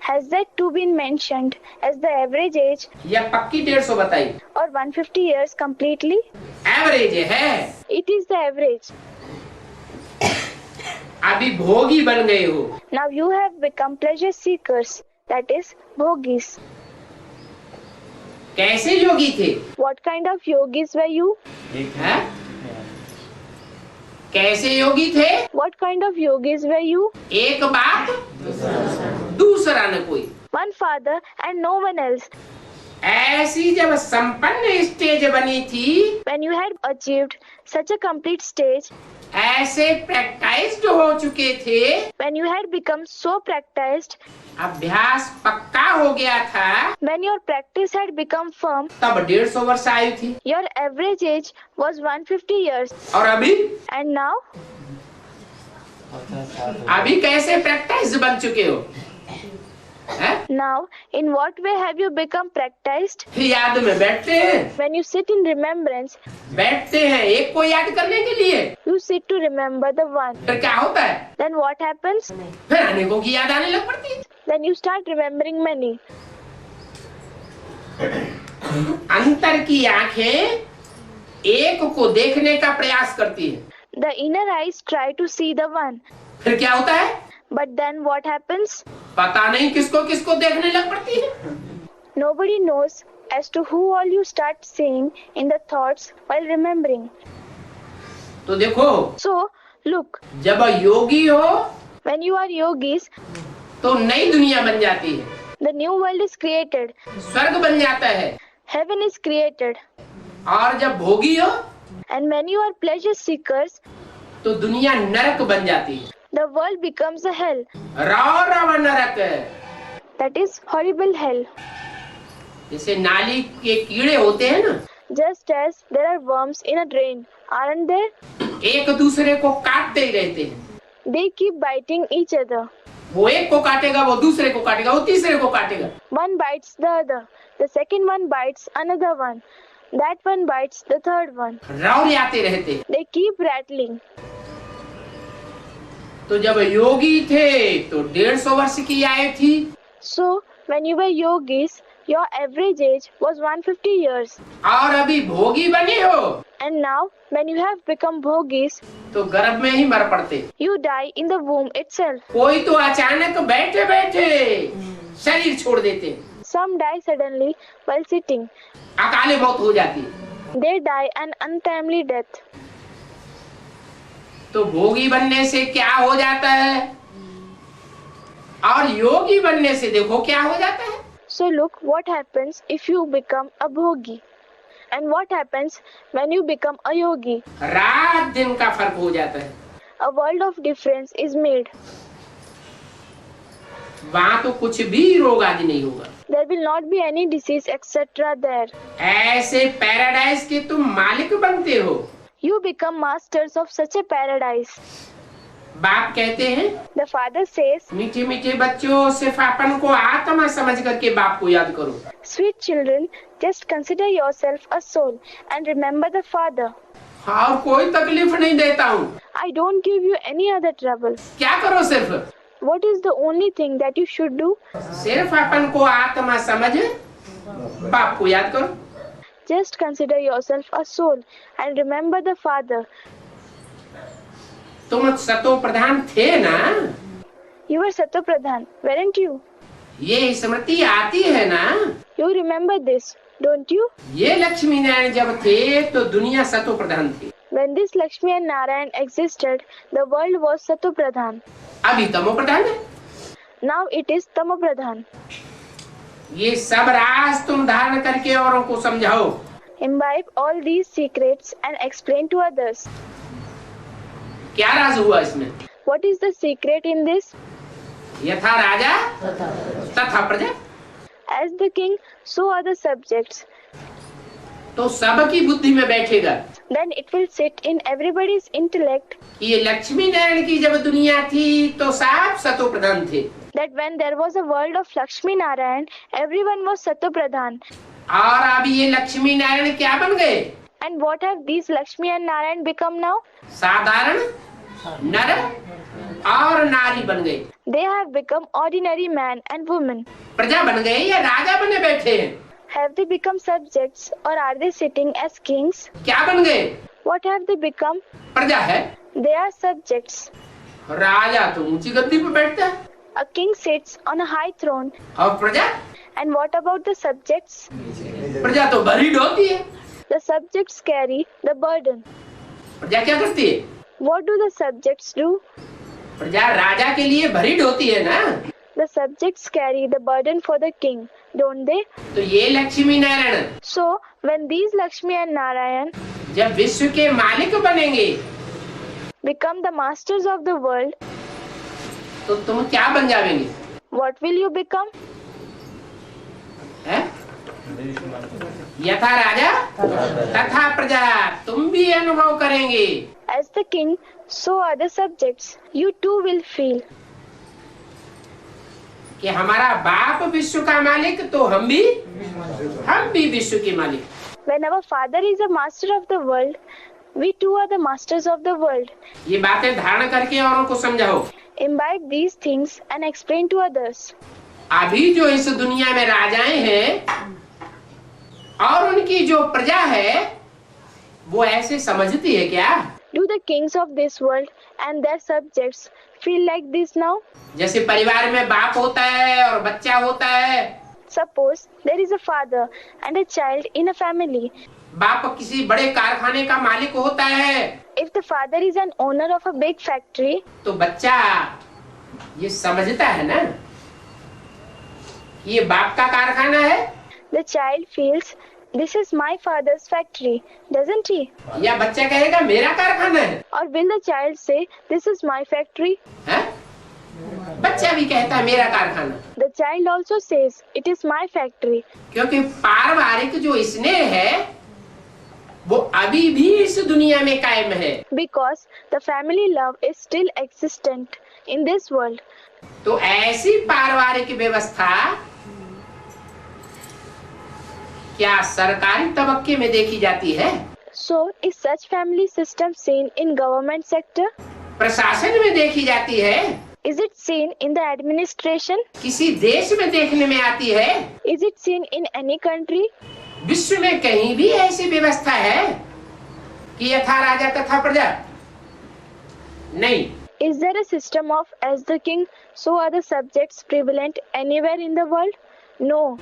Has that too been mentioned as the average age या पक्की 150 बताई? or 150 years completely? एवरेज है। It is the average. अभी भोगी बन गए हो। Now you have become pleasure seekers, that is, bhogis. कैसे योगी थे? What kind of yogis were you? हैं? कैसे योगी थे? What kind of yogis were you? एक बाप दूसरा न कोई। One father and no one else. ऐसी जब संपन्न स्टेज बनी थी, When you had achieved such a complete stage, ऐसे प्रैक्टाइज्ड हो चुके थे, when you had become so practiced, अभ्यास पक्का हो गया था, when your practice had become firm, तब 150 वर्ष आयु थी। your average age was 150 years. और अभी And now, अभी कैसे प्रैक्टाइज बन चुके हो? हैं? now, in what way have you become practiced? याद में बैठते हैं, When you sit in remembrance, बैठते हैं एक को याद करने के लिए, you sit to remember the one. फिर क्या होता है? Then what happens? फिर अनेकों की याद आने लग पड़ती है। Then you start remembering many. अंतर की आंखें एक को देखने का प्रयास करती है, The inner eyes try to see the one. फिर क्या होता है? But then what happens? पता नहीं किसको किसको देखने लग पड़ती है। Nobody knows as to who all you start seeing in the thoughts while remembering. तो देखो, So, look, जब योगी हो when you are yogis, तो नई दुनिया बन जाती है, the new world is created, स्वर्ग बन जाता है। heaven is created, और जब भोगी हो and when you are pleasure seekers, तो दुनिया नरक बन जाती है। the world becomes a hell, Rao Rao नरक। that is horrible hell. जैसे नाली के कीड़े होते हैं ना, Just as there are worms in a drain, aren't there? एक दूसरे को काटते ही रहते हैं। They keep biting each other. वो एक को काटेगा, वो दूसरे को काटेगा, वो तीसरे को काटेगा। One bites the other. The second one bites another one. That one bites the third one. रौले आते रहते हैं। They keep rattling. तो जब योगी थे तो 150 वर्ष की आयु थी, So, when you were yogis, your average age was 150 years. और अभी भोगी बने हो And now, when you have become bhogis, तो गर्भ में ही मर पड़ते। you die in the womb itself. कोई तो अचानक बैठे बैठे शरीर छोड़ देते, Some die suddenly while sitting. अकाले मौत हो जाती है। They die an untimely death. तो भोगी बनने से क्या हो जाता है, और योगी बनने से देखो क्या हो जाता है। So look what happens if you become a bhogi. And what happens when you become a yogi? रात दिन का फर्क हो जाता है। A world of difference is made. वहां तो कुछ भी रोग आदि नहीं होगा। There will not be any disease etc. there. ऐसे पैराडाइज के तुम मालिक बनते हो। You become masters of such a paradise. बाप कहते हैं, The father says, मीठे मीठे बच्चों सिर्फ अपन को आत्मा समझ करके बाप को याद करो। Sweet children, just consider yourself a soul and remember the father. और कोई तकलीफ नहीं देता हूँ। I don't give you any other trouble. क्या करो सिर्फ, What is the only thing that you should do? सिर्फ अपन को आत्मा समझ बाप को याद करो। Just consider yourself a soul and remember the father. तुम सतो प्रधान थे ना, You were Sato Pradhan, weren't you? ये स्मृति आती है ना। You remember this, don't you? ये लक्ष्मी नारायण जब थे तो दुनिया सतो प्रधान थी। When this Lakshmi and Narayan existed, the world was Sato Pradhan. अभी तमो प्रधान है। Now it is Tamo Pradhan. ये सब राज तुम धारण करके औरों को समझाओ। Imbibe all these secrets and explain to others. क्या राज हुआ इसमें? What is the secret in this? यथा राजा तथा प्रजा। As the king, so are the subjects. तो सबकी बुद्धि में बैठेगा Then it will sit in everybody's intellect कि ये लक्ष्मी नारायण की जब दुनिया थी तो सब सतो प्रधान थे, that when there was a world of Lakshmi Narayan, everyone was Sato Pradhan. और अभी ये लक्ष्मी नारायण क्या बन गए? And what have these Lakshmi and Narayan become now? साधारण नर और नारी बन गए। They have become ordinary man and woman. प्रजा बन गए या राजा बने बैठे हैं? Have they become subjects or are they sitting as kings? क्या बन गए? What have they become? प्रजा है। They are subjects. राजा तो ऊंची गद्दी पर बैठता है, A king sits on a high throne. और प्रजा And what about the subjects? प्रजा तो भरी ढोती है। The subjects carry the burden. प्रजा क्या करती है? What do the subjects do? प्रजा राजा के लिए भरी ढोती है ना। The subjects carry the burden for the king, don't they? तो ये Lakshmi Narayan So, when these Lakshmi and Narayan जब विश्व के मालिक बनेंगे become the masters of the world, तो तुम क्या बन जाएंगे? what will you become? है? यथा राजा तथा प्रजा, तुम भी अनुभव करेंगे। As the king, so are the subjects. You too will feel. कि हमारा बाप विश्व का मालिक तो हम भी विश्व के मालिक। When our father is a master of the world, we too are the masters of the world. ये बातें धारण करके औरों को समझाओ। Imbibe these things and explain to others. अभी जो इस दुनिया में राजाएं हैं और उनकी जो प्रजा है वो ऐसे समझती है क्या? Do the kings of this world and their subjects feel like this now? जैसे परिवार में बाप होता है और बच्चा होता है। Suppose there is a father and a child in a family. बाप किसी बड़े कारखाने का मालिक होता है, If the father is an owner of a big factory, तो बच्चा ये समझता है ना कि ये बाप का कारखाना है, the child feels this is my father's factory, doesn't he? या बच्चा कहेगा मेरा कारखाना है? Or will the child say this is my factory? हैं? बच्चा भी कहता है मेरा कारखाना, The child also says it is my factory क्योंकि पारिवारिक जो स्नेह है वो अभी भी इस दुनिया में कायम है। because the family love is still existent in this world. तो ऐसी पारिवारिक व्यवस्था क्या सरकारी तबक्के में देखी जाती है? So, is such family system seen in government sector? प्रशासन में देखी जाती है? Is it seen in the administration? किसी देश में देखने में आती है? Is it seen in any country? विश्व में कहीं भी ऐसी व्यवस्था है कि यथा राजा तथा प्रजा? नहीं। Is there a system of as the king, so are the subjects prevalent anywhere in the world? No.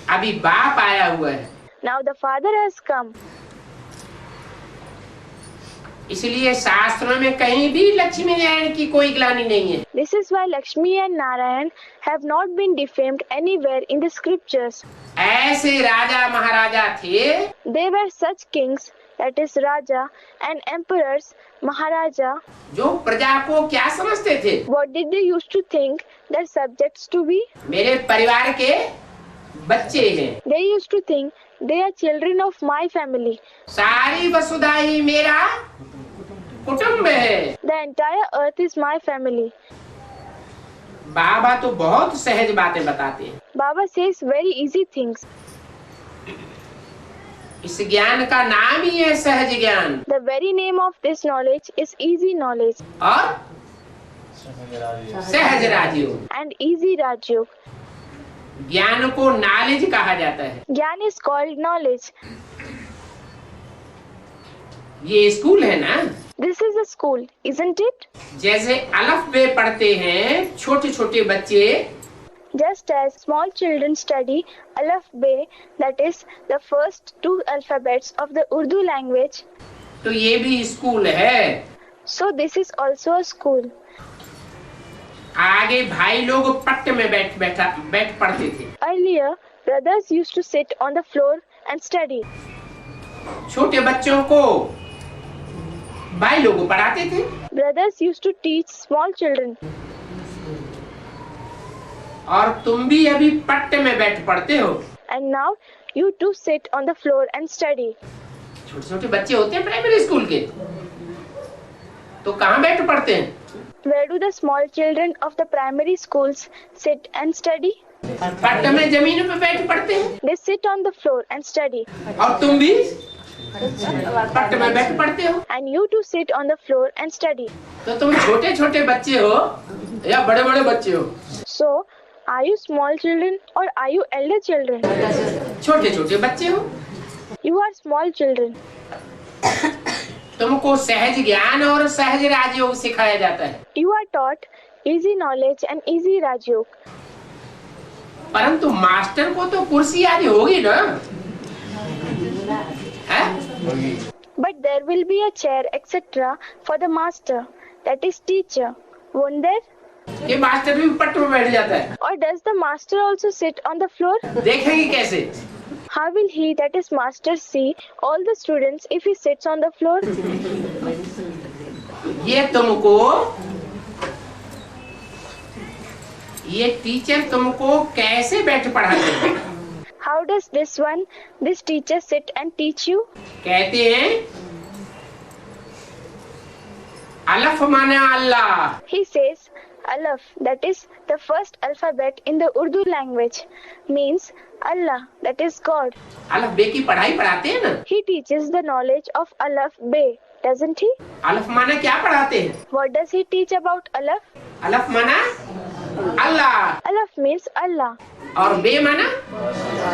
अभी बाप आया हुआ है, Now the father has come. इसलिए शास्त्रों में कहीं भी लक्ष्मी नारायण की कोई ग्लानि नहीं है। This is why Lakshmi and Narayan have not been defamed anywhere in the scriptures. ऐसे राजा महाराजा थे They were such kings, that is Raja, and emperors, Maharaja. जो प्रजा को क्या समझते थे? What did they used to think their subjects to be? मेरे परिवार के बच्चे हैं, They used to think they are children of my family. सारी वसुधा ही मेरा कुटुंब है। The entire earth is my family. बाबा तो बहुत सहज बातें बताते हैं। Baba says very easy things. इस ज्ञान का नाम ही है सहज ज्ञान। The very name of this knowledge is easy knowledge और सहज राजयोग। and easy Rajyog. ज्ञान को नॉलेज कहा जाता है। Gyan is called knowledge. ये स्कूल है ना, This is a school, isn't it? जैसे अलफ बे पढ़ते हैं छोटे छोटे बच्चे, Just as small children study Alaf Be, that is the first two alphabets of the Urdu language, तो ये भी स्कूल है। so this is also a school. आगे भाई लोग पट्ट में बैठ पढ़ते थे। Earlier, brothers used to sit on the floor and study. छोटे बच्चों को भाई लोग पढ़ाते थे। Brothers used to teach small children. और तुम भी अभी पट्ट में बैठ पढ़ते हो। And now you too sit on the floor and study. छोटे छोटे बच्चे होते हैं प्राइमरी स्कूल के, तो कहाँ बैठ पढ़ते हैं? Where do the small children of the primary schools sit and study? पट्ट में जमीन पे बैठ पढ़ते हैं। They sit on the floor and study. और तुम भी पट्ट में बैठ पढ़ते हो। And you too sit on the floor and study. तो तुम छोटे छोटे बच्चे हो या बड़े बड़े बच्चे हो? So, are you small children or are you elder children? छोटे छोटे बच्चे हो। You are small children. तुमको सहज ज्ञान और सहज राजयोग सिखाया जाता है, You are taught easy knowledge and easy Rajyog. परंतु मास्टर को तो कुर्सी आदि होगी ना, है? But there will be a chair, etc. for the master, that is teacher. Won't there? ये मास्टर भी पट्ट में बैठ जाता है। Or does the master also sit on the floor? देखेंगे कैसे? How will he, that is master, see all the students if he sits on the floor? ये तुमको, ये टीचर तुमको कैसे बैठ पढ़ाते हैं? How does this teacher sit and teach you? कहते हैं अलफ माना अल्लाह। He says Alaf, that is the first alphabet in the Urdu language, means Allah, that is God. अलफ बे की पढ़ाई पढ़ाते हैं ना। He teaches the knowledge of Alaf Be, doesn't he? अलफ माना क्या पढ़ाते हैं? What does he teach about Alaf? अलफ माना अल्लाह Alaf means Allah और बे माना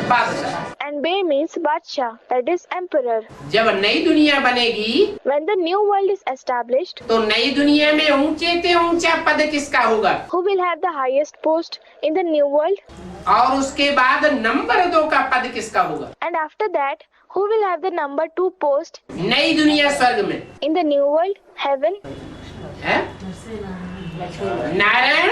बादशाह। and Be means Badshah, that is emperor. जब नई दुनिया बनेगी When the new world is established, तो नई दुनिया में ऊंचे से ऊंचा पद किसका होगा? who will have the highest post in the new world? और उसके बाद नंबर 2 का पद किसका होगा? And after that, who will have the number 2 post नई दुनिया स्वर्ग में in the new world, heaven? है? नारायण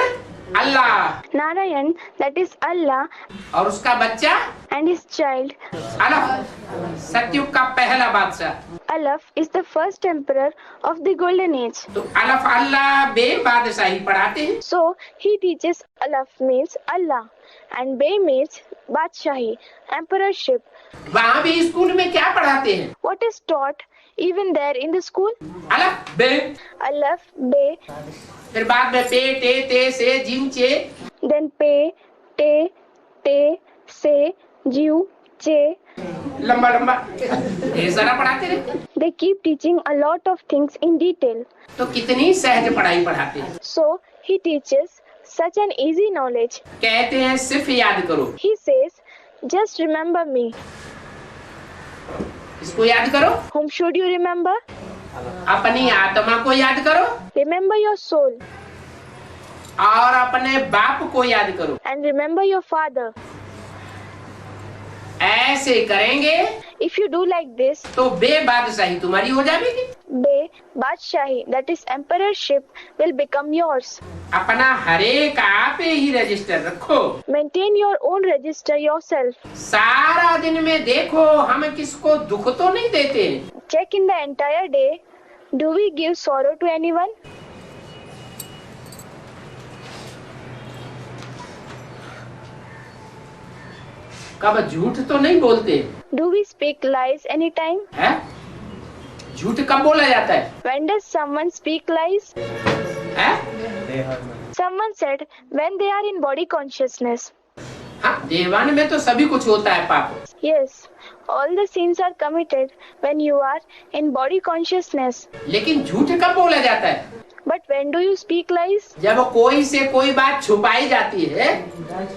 अल्लाह Narayan, that is Allah, और उसका बच्चा and his child. अलफ सतयुग का पहला बादशाह। Alaf is the first emperor of the golden age. तो अलफ अल्लाह बे बादशाही पढ़ाते हैं। So he teaches Alaf means Allah and Be means Badshahi, emperorship. वहाँ भी स्कूल में क्या पढ़ाते हैं? What is taught even there in the school? अलफ bay, Alaf, Be, फिर बाद में पे टे ते से जिम चे, then Pe, Te, Te, Se, Jiu, Che. लंबा लंबा ये सारा पढ़ाते रहते। They keep teaching a lot of things in detail. तो कितनी सहज पढ़ाई पढ़ाते हैं। So he teaches such an easy knowledge. कहते हैं सिर्फ याद करो, He says, just remember me. इसको याद करो, Whom should you remember? अपनी आत्मा को याद करो Remember your soul और अपने बाप को याद करो। and remember your father. ऐसे करेंगे If you do like this, तो बेबादशाही तुम्हारी हो जाएगी। Badshaahi, that is emperorship, will become yours. अपना हर एक आप ही रजिस्टर रखो। Maintain your own register yourself. सारा दिन में देखो हम किसको दुख तो नहीं देते। Check in the entire day, do we give sorrow to anyone? कब झूठ तो नहीं बोलते Do we speak lies anytime? है? झूठ कब बोला जाता है? When does someone speak lies? है? Someone said when they are in body consciousness. हाँ, देवान में तो सभी कुछ होता है पाप। Yes, all the sins are committed when you are in body consciousness. लेकिन झूठ कब बोला जाता है? But when do you speak lies? जब कोई से कोई बात छुपाई जाती है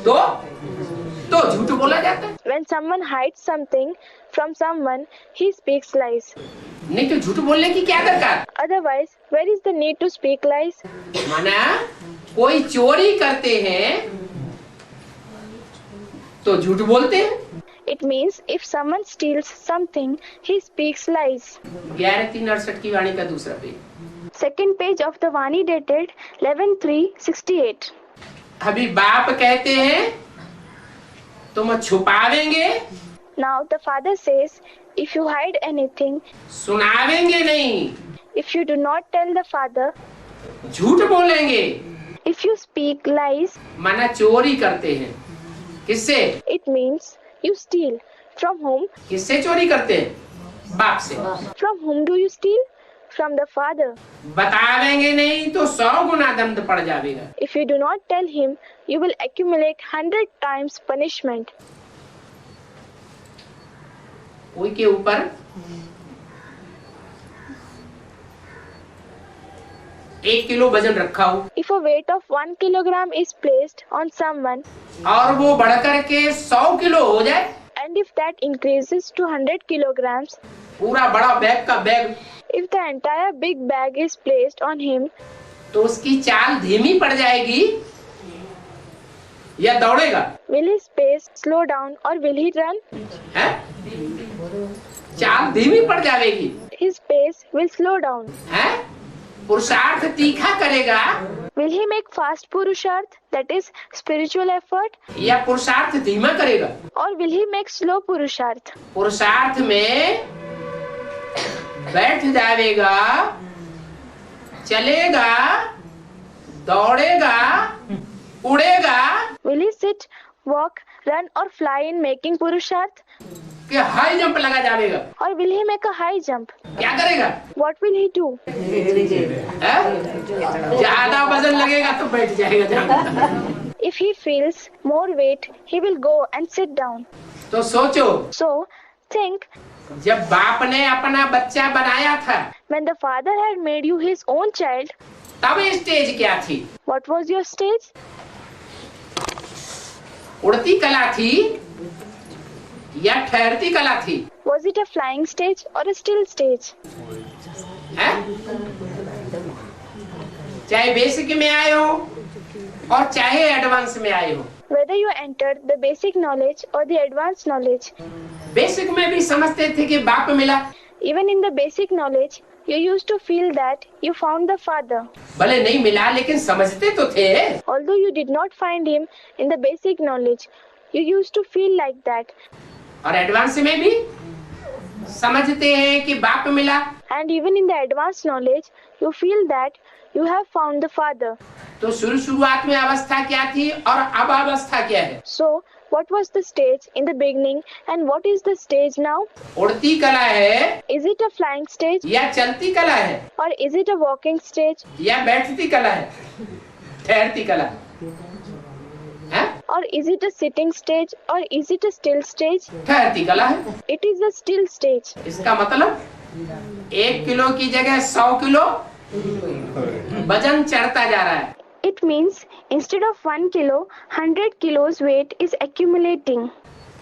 तो झूठ बोला जाता है। When someone hides something from someone, he speaks lies. नहीं तो झूठ बोलने की क्या दरकार? Otherwise, where is the need to speak lies? माना कोई चोरी करते हैं तो झूठ बोलते हैं। It means if someone steals something, he speaks lies. 11/3/68 की वाणी का दूसरा page. Second page of the Vani dated 11/3/68. अभी बाप कहते हैं तुम छुपावेंगे, Now the father says, if you hide anything, सुनावेंगे नहीं, if you do not tell the father, झूठ बोलेंगे, if you speak lies, माना चोरी करते हैं। किससे? it means you steal. From whom? किससे चोरी करते हैं? बाप से। From whom do you steal? From the father. बतावेंगे नहीं तो 100 गुना दंड पड़ जाएगा। If you do not tell him, you will accumulate 100 times punishment. कोई के ऊपर 1 किलो वजन रखा हो If a weight of 1 kilogram is placed on someone, और वो बढ़कर के 100 किलो हो जाए, and if that increases to 100 kilograms, पूरा बड़ा बैग का bag, if the entire big bag is placed on him, तो उसकी चाल धीमी पड़ जाएगी या दौड़ेगा? will his pace slow down or will he run? है? चाल धीमी पड़ जाएगी। His pace will slow down. है? पुरुषार्थ तीखा करेगा Will he make fast purusharth, that is spiritual effort, या पुरुषार्थ धीमा करेगा? or will he make slow purusharth? पुरुषार्थ में बैठ जाएगा, चलेगा, दौड़ेगा, उड़ेगा, Will he sit, walk, run or fly in making purusharth, कि हाई जंप लगा जाएगा? or will he make a high jump? क्या करेगा? What will he do? है? ज्यादा वजन लगेगा तो बैठ जाएगा जहाँ। If he feels more weight, he will go and sit down. तो सोचो, So, think, जब बाप ने अपना बच्चा बनाया था when the father had made you his own child, तब स्टेज क्या थी? what was your stage? उड़ती कला थी या ठहरती कला थी? Was it a flying stage or a still stage? है? चाहे बेसिक में आए हो और चाहे एडवांस में आए हो, Whether you entered the basic knowledge or the advanced knowledge, basic में भी समझते थे कि बाप मिला, even in the basic knowledge, you used to feel that you found the father. भले नहीं मिला लेकिन समझते तो थे। Although you did not find him in the basic knowledge, you used to feel like that. और एडवांस में भी समझते हैं कि बाप मिला, And even in the advanced knowledge, you feel that you have found the father. तो शुरुआत में अवस्था क्या थी और अब अवस्था क्या है? So, what was the stage in the beginning and what is the stage now? उड़ती कला है Is it a flying stage या चलती कला है or is it a walking stage या बैठती कला है, ठहरती कला है? or is it a sitting stage or is it a still stage? ठहरती कला है। It is the still stage. इसका मतलब 1 किलो की जगह 100 किलो वजन चढ़ता जा रहा है। It means instead of 1 kilo, 100 kilos weight is accumulating.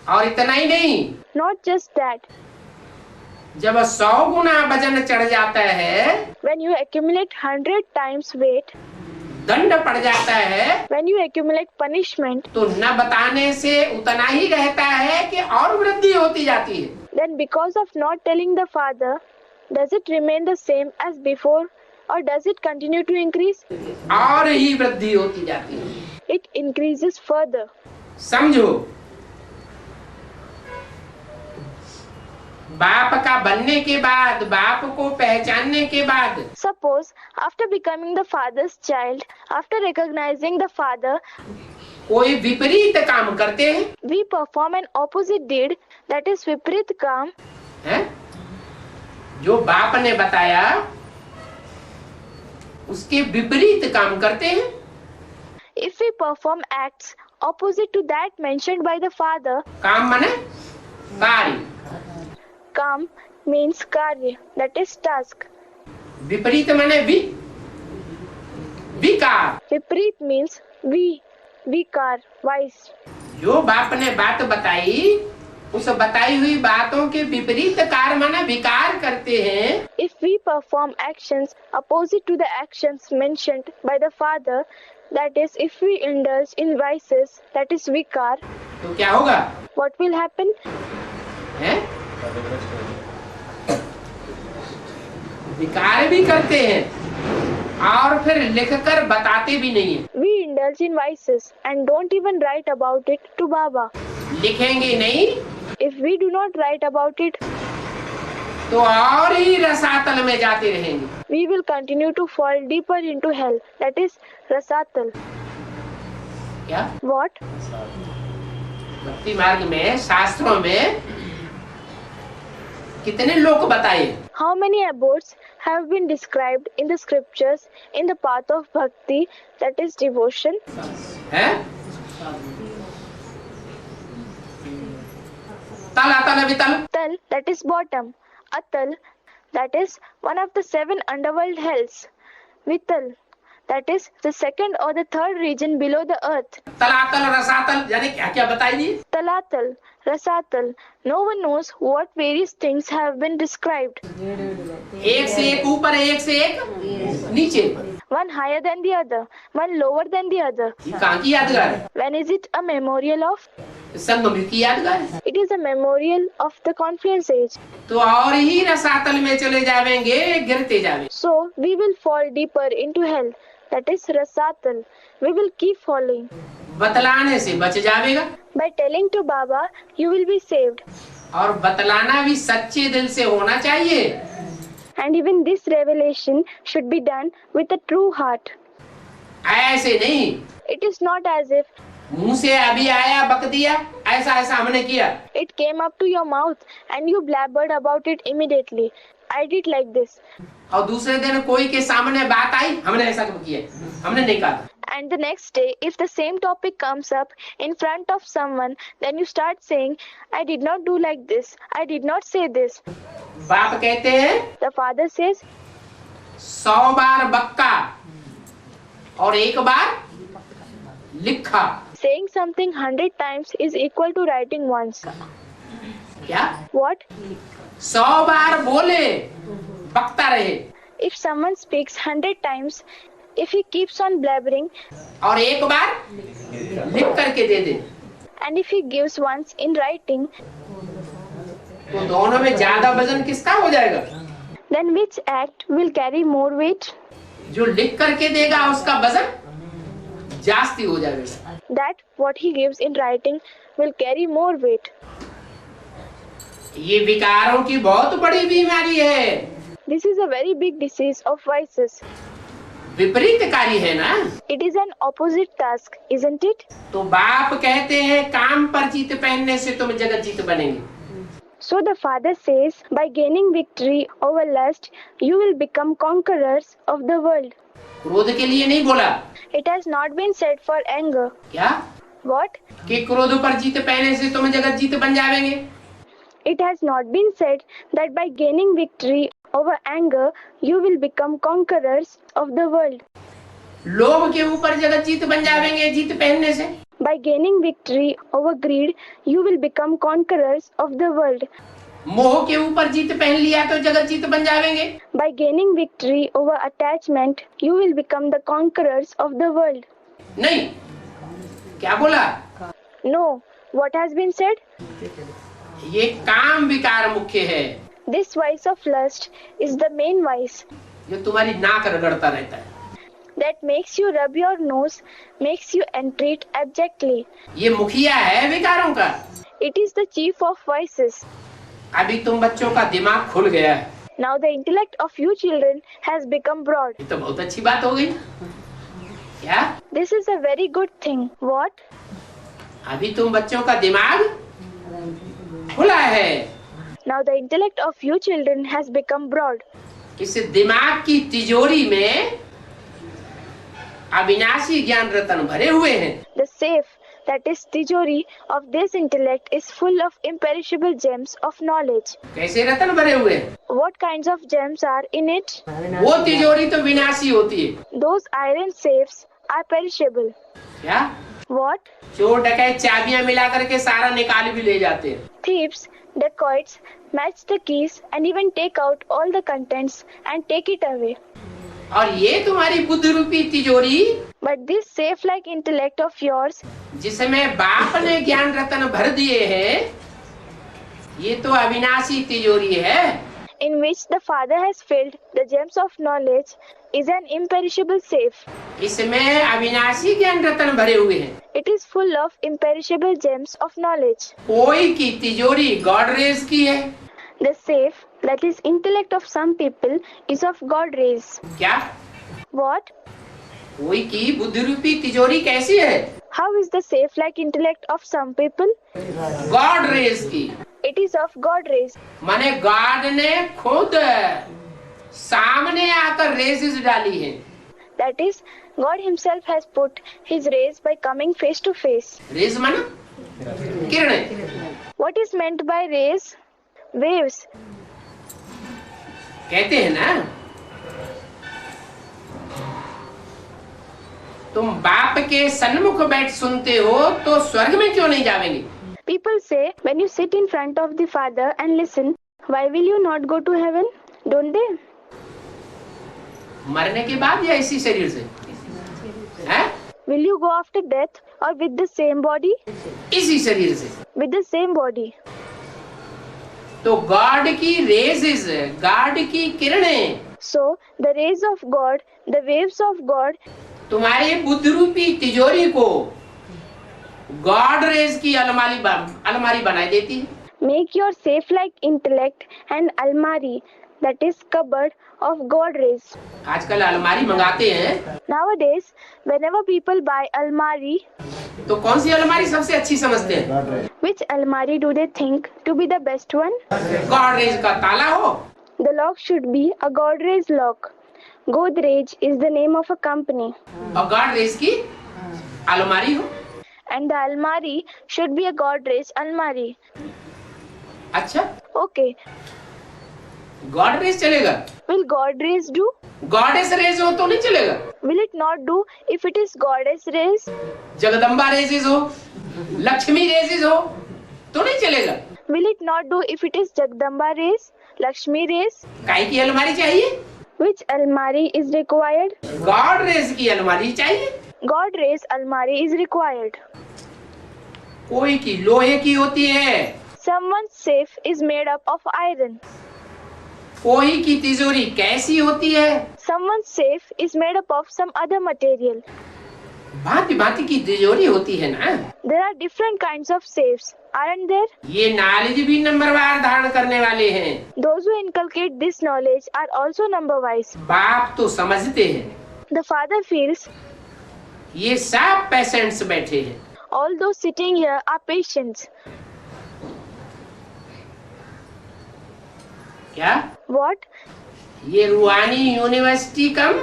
और इतना ही नहीं, Not just that. जब 100 गुना वजन चढ़ जाता है, When you accumulate 100 times weight, दंड पड़ जाता है, when you accumulate punishment, तो न बताने से उतना ही रहता है कि और वृद्धि होती जाती है। then because of not telling the father, does it remain the same as before or does it continue to increase? और ही वृद्धि होती जाती है। It increases further. समझो, बाप का बनने के बाद, बाप को पहचानने के बाद, Suppose after becoming the father's child, after recognizing the father, कोई विपरीत काम करते हैं, we perform an opposite deed, that is Viprit Kam. हैं? जो बाप ने बताया उसके विपरीत काम करते हैं। If we perform acts opposite to that mentioned by the father, काम माने कार्य, Kam means Karya, that is task. विपरीत माने विकार। Viprit means vikar, vice. जो बाप ने बात बताई, उस बताई हुई बातों के विपरीत कार्य माने विकार करते हैं। If we perform actions opposite to the actions mentioned by the father, that is, if we indulge in vices, that is vikar, तो क्या होगा? what will happen? हैं? विकार भी करते हैं और फिर लिखकर बताते भी नहीं है। We indulge in vices and don't even write about it to Baba. लिखेंगे नहीं If we do not write about it, तो और ही रसातल में जाते रहेंगे। we will continue to fall deeper into hell, that is Rasatal. क्या? What? भक्ति मार्ग में, शास्त्रों में कितने लोक बताए? How many abodes have been described in the scriptures in the path of bhakti, that is devotion? हैं? तल अतल वितल, Tal, that is bottom. Atal, that is one of the 7 underworld hells. Vital, that is the second or the third region below the earth. तलातल रसातल, यानी क्या क्या बताई दी? Talatal, Rasatal, no one knows what various things have been described. एक से एक ऊपर, एक से एक नीचे। One higher than the other, one lower than the other. ये कहाँ की यादगार है? When is it a memorial of? संगम की यादगार है। It is a memorial of the confluence age. तो और ही रसातल में चले जावेंगे, गिरते जावेंगे। So we will fall deeper into hell. That is Rasatal. We will keep falling. बतलाने से बच जावेगा By telling to Baba, you will be saved. और बतलाना भी सच्चे दिल से होना चाहिए। And even this revelation should be done with a true heart. ऐसे नहीं It is not as if मुंह से अभी आया बक दिया, ऐसा ऐसा हमने किया। it came up to your mouth and you blabbered about it immediately. I did like this. और दूसरे दिन कोई के सामने बात आई, हमने ऐसा क्यों किया, हमने नहीं कहा। And the next day, if the same topic comes up in front of someone, then you start saying, I did not do like this. I did not say this. बाप कहते हैं The father says, 100 बार बक्का और 1 बार लिखा। saying something 100 times is equal to writing once. क्या? What? 100 बार बोले, बकता रहे, If someone speaks 100 times, if he keeps on blabbering, और 1 बार लिख करके दे दे, and if he gives once in writing, तो दोनों में ज्यादा वजन किसका हो जाएगा? then which act will carry more weight? जो लिख करके देगा उसका वजन जास्ती हो जाएगा। That what he gives in writing will carry more weight. ये विकारों की बहुत बड़ी बीमारी है, This is a very big disease of vices. विपरीत कार्य है ना। It is an opposite task, isn't it? तो बाप कहते हैं काम पर जीत पहनने से तुम जगत जीत बनेंगे। So the father says, by gaining victory over lust, you will become conquerors of the world. क्रोध के लिए नहीं बोला। It has not been said for anger. क्या? What? कि क्रोध पर जीत पहनने से तुम जगत जीत बन जाएंगे। It has not been said that by gaining victory over anger, you will become conquerors of the world. लोभ के ऊपर जगत जीत बन जाएंगे जीत पहनने से। By gaining victory over greed, you will become conquerors of the world. मोह के ऊपर जीत पहन लिया तो जगत जीत बन जाएंगे। By gaining victory over attachment, you will become the conquerors of the world. नहीं, क्या बोला? No, what has been said? ये काम विकार मुख्य है, This vice of lust is the main vice जो तुम्हारी नाक रगड़ता रहता है। that makes you rub your nose, makes you entreat abjectly. ये मुखिया है विकारों का। It is the chief of vices. अभी तुम बच्चों का दिमाग खुल गया है, Now the intellect of you children has become broad. ये तो बहुत अच्छी बात हो गई। क्या? This is a very good thing. What? अभी तुम बच्चों का दिमाग खुला है। Now the intellect of you children has become broad. इस दिमाग की तिजोरी में अविनाशी ज्ञान रत्न भरे हुए हैं। The safe, that is Tijori, of this intellect is full of imperishable gems of knowledge. कैसे रत्न भरे हुए हैं? What kinds of gems are in it? वो तिजोरी तो विनाशी होती है। Those iron safes are perishable. क्या? What? चोर डकैत चाबियां मिला करके सारा निकाल भी ले जाते हैं। Thieves, dacoits, match the keys and even take out all the contents and take it away. और ये तुम्हारी बुद्धि रूपी तिजोरी, But this safe-like intellect of yours, जिसमें बाप ने ज्ञान रत्न भर दिए हैं, ये तो अविनाशी तिजोरी है। in which the Father has filled the gems of knowledge, is an imperishable safe. इसमें अविनाशी ज्ञान रत्न भरे हुए हैं। It is full of imperishable gems of knowledge. कोई की तिजोरी गॉडरेज की है। The safe, that is intellect of some people, is of God rays. क्या? What? कोई की बुद्धि रूपी तिजोरी कैसी है? How is the safe-like intellect of some people? Godrej की। It is of God rays. माने गॉड ने खुद सामने आकर रेजेस डाली है। That is, God Himself has put His rays by coming face to face. Rays माना किरणें। What is meant by rays? Waves. कहते हैं ना, तुम बाप के सन्मुख बैठ सुनते हो तो स्वर्ग में क्यों नहीं जावेंगे? People say, when you sit in front of the Father and listen, why will you not go to heaven? Don't they? मरने के बाद या इसी शरीर से? हैं? Will you go after death or with the same body? इसी शरीर से। With the same body. तो गॉड की रेजेस, गॉड की किरणें So, the rays of God, the waves of God, तुम्हारे बुद्धि रूपी तिजोरी को गॉड रेज की अलमारी बनाई देती है। make your safe-like intellect an almari, that is cupboard of God rays. आजकल अलमारी मंगाते हैं Nowadays, whenever people buy almari, तो कौन सी अलमारी सबसे अच्छी समझते हैं? which almari do they think to be the best one? God raise का ताला हो, The lock should be a Godrej lock. Godrej is the name of a company. और गॉड रेज की अलमारी हो। And the almari should be a Godrej almari. अच्छा, Okay, God rays चलेगा? will Godrej do? Goddess rays हो तो नहीं चलेगा। Will it not do if it is Goddess rays? Jagdamba raises हो, लक्ष्मी रेजेस हो तो नहीं चलेगा। Will it not do if it is Jagdamba rays, Lakshmi rays? काहे की अलमारी चाहिए? Which almari is required? God raise की अलमारी चाहिए। God rays almari is required. कोई की लोहे की होती है, Someone's safe is made up of iron. कोई की तिजोरी कैसी होती है? Someone's safe is made up of some other material. भांति भांति की तिजोरी होती है ना। There are different kinds of safes, aren't there? ये नॉलेज भी नंबरवार धारण करने वाले हैं। Those who inculcate this knowledge are also number-wise. बाप तो समझते हैं, The Father feels ये सब पेशेंट्स बैठे हैं। all those sitting here are patients. क्या? What? ये रूहानी यूनिवर्सिटी कम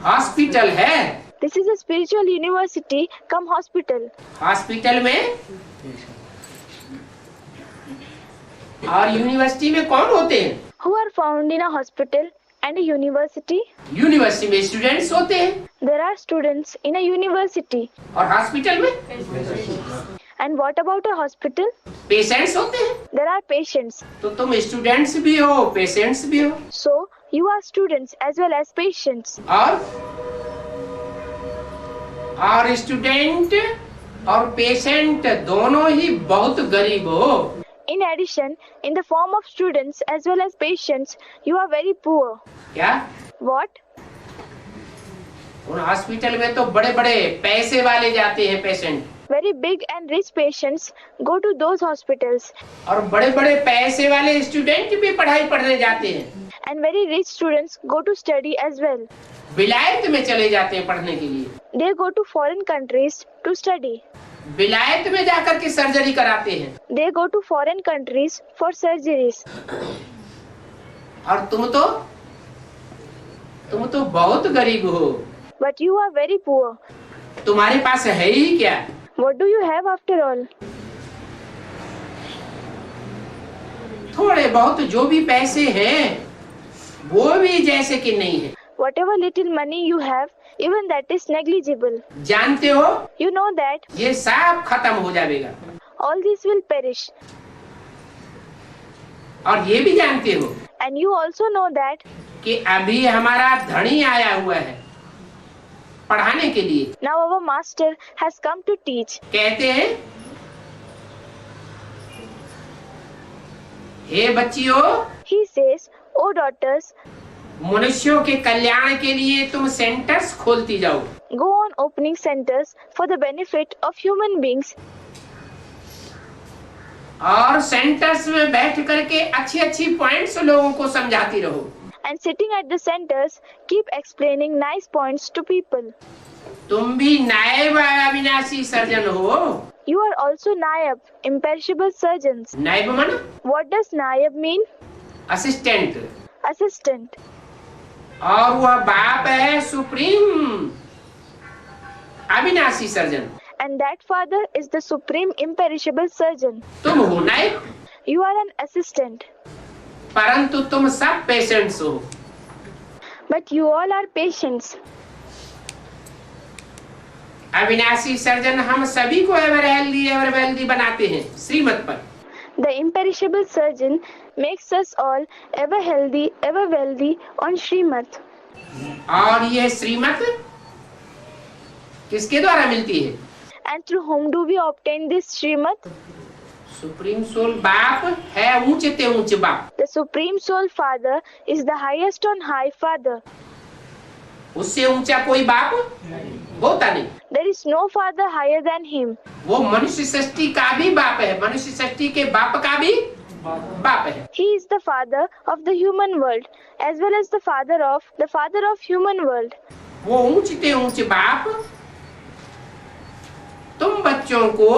हॉस्पिटल है। This is a spiritual university come hospital. Hospital में और यूनिवर्सिटी में कौन होते हैं? Who are found in a hospital and a university? University में स्टूडेंट्स होते हैं There are students in a university. और हॉस्पिटल में And what about a hospital? Patients होते हैं। There are patients. तो तुम स्टूडेंट्स भी हो, पेशेंट्स भी हो। So, you are students as well as patients. और स्टूडेंट और पेशेंट दोनों ही बहुत गरीब हो। In addition, in the form of students as well as patients, you are very poor. क्या? What? उन हॉस्पिटल में तो बड़े बड़े पैसे वाले जाते हैं patient, Very big and rich patients go to those hospitals, और बड़े बड़े पैसे वाले स्टूडेंट भी पढ़ाई पढ़ने जाते हैं, and very rich students go to study as well. विलायत में चले जाते हैं पढ़ने के लिए, They go to foreign countries to study. विलायत में जाकर के सर्जरी कराते हैं, They go to foreign countries for surgeries. और तुम तो बहुत गरीब हो, But you are very poor. तुम्हारे पास है ही क्या? What do you have after all? थोड़े बहुत जो भी पैसे हैं वो भी जैसे कि नहीं है। Whatever little money you have, even that is negligible. जानते हो You know that ये सब खत्म हो जाएगा, all this will perish. और ये भी जानते हो And you also know that कि अभी हमारा धनी आया हुआ है पढ़ाने के लिए। now our master has come to teach. कहते हैं, हे बच्चियों, He says, O daughters, मनुष्यों के कल्याण के लिए तुम सेंटर्स खोलती जाओ, go on opening centers for the benefit of human beings, और सेंटर्स में बैठ करके अच्छी अच्छी पॉइंट्स लोगों को समझाती रहो। and sitting at the centers, keep explaining nice points to people. तुम भी नायब अविनाशी सर्जन हो। You are also Nayab, imperishable surgeons. नायब मन What does Nayab mean? Assistant, Assistant. और वह बाप है सुप्रीम अविनाशी surgeon. And that father is the supreme imperishable surgeon. तुम हो नायब, You are an assistant. परंतु तुम सब पेशेंट्स हो। But you all are patients. अविनाशी सर्जन हम सभी को एवर हेल्दी बनाते हैं श्रीमत पर। The imperishable surgeon makes us all ever healthy, ever wealthy on Srimad. और ये श्रीमत किसके द्वारा मिलती है? And through whom do we obtain this Srimad? Supreme soul बाप है, ऊंचे ते ऊंचे बाप। The Supreme Soul Father is the highest on high Father. उससे ऊंचा कोई बाप होता नहीं। There is no Father higher than him. वो मनुष्य सृष्टि का भी बाप है, मनुष्य सृष्टि के बाप का भी बाप है। He is the Father of the human world as well as the Father of human world. वो ऊंचे ते ऊंचे बाप तुम बच्चों को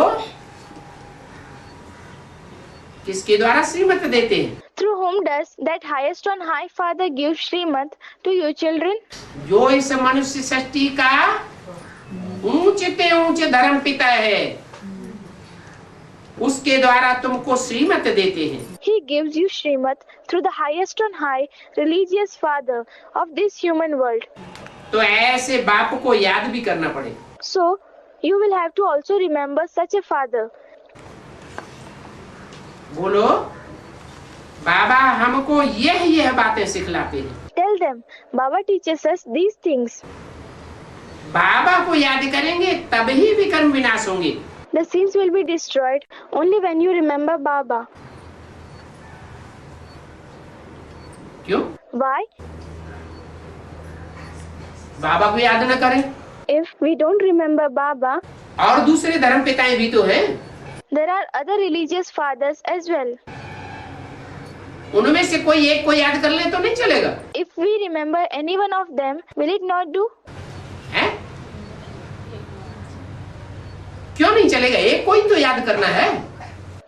किसके द्वारा श्रीमत देते हैं? Through whom does that highest on high Father give Srimad to you children? जो इस मनुष्य सृष्टि का ऊंचे ते ऊंचे धर्म पिता है, उसके द्वारा तुमको श्रीमत देते हैं। He gives you Srimad through the highest on high religious Father of this human world. तो ऐसे बाप को याद भी करना पड़े। So, you will have to also remember such a Father. बोलो, बाबा हमको यह बातें सिखलाते हैं। Tell them, Baba teaches us these things. बाबा को याद करेंगे तभी विकर्म विनाश होंगे। The sins will be destroyed only when you remember Baba. क्यों? Why? बाबा को याद न करें? If we don't remember Baba, और दूसरे धर्म पिताएं भी तो हैं। there are other religious fathers as well. उनमें से कोई एक को याद कर ले तो नहीं चलेगा? If we remember any one of them, will it not do? है? क्यों नहीं चलेगा? एक को ही तो याद करना है।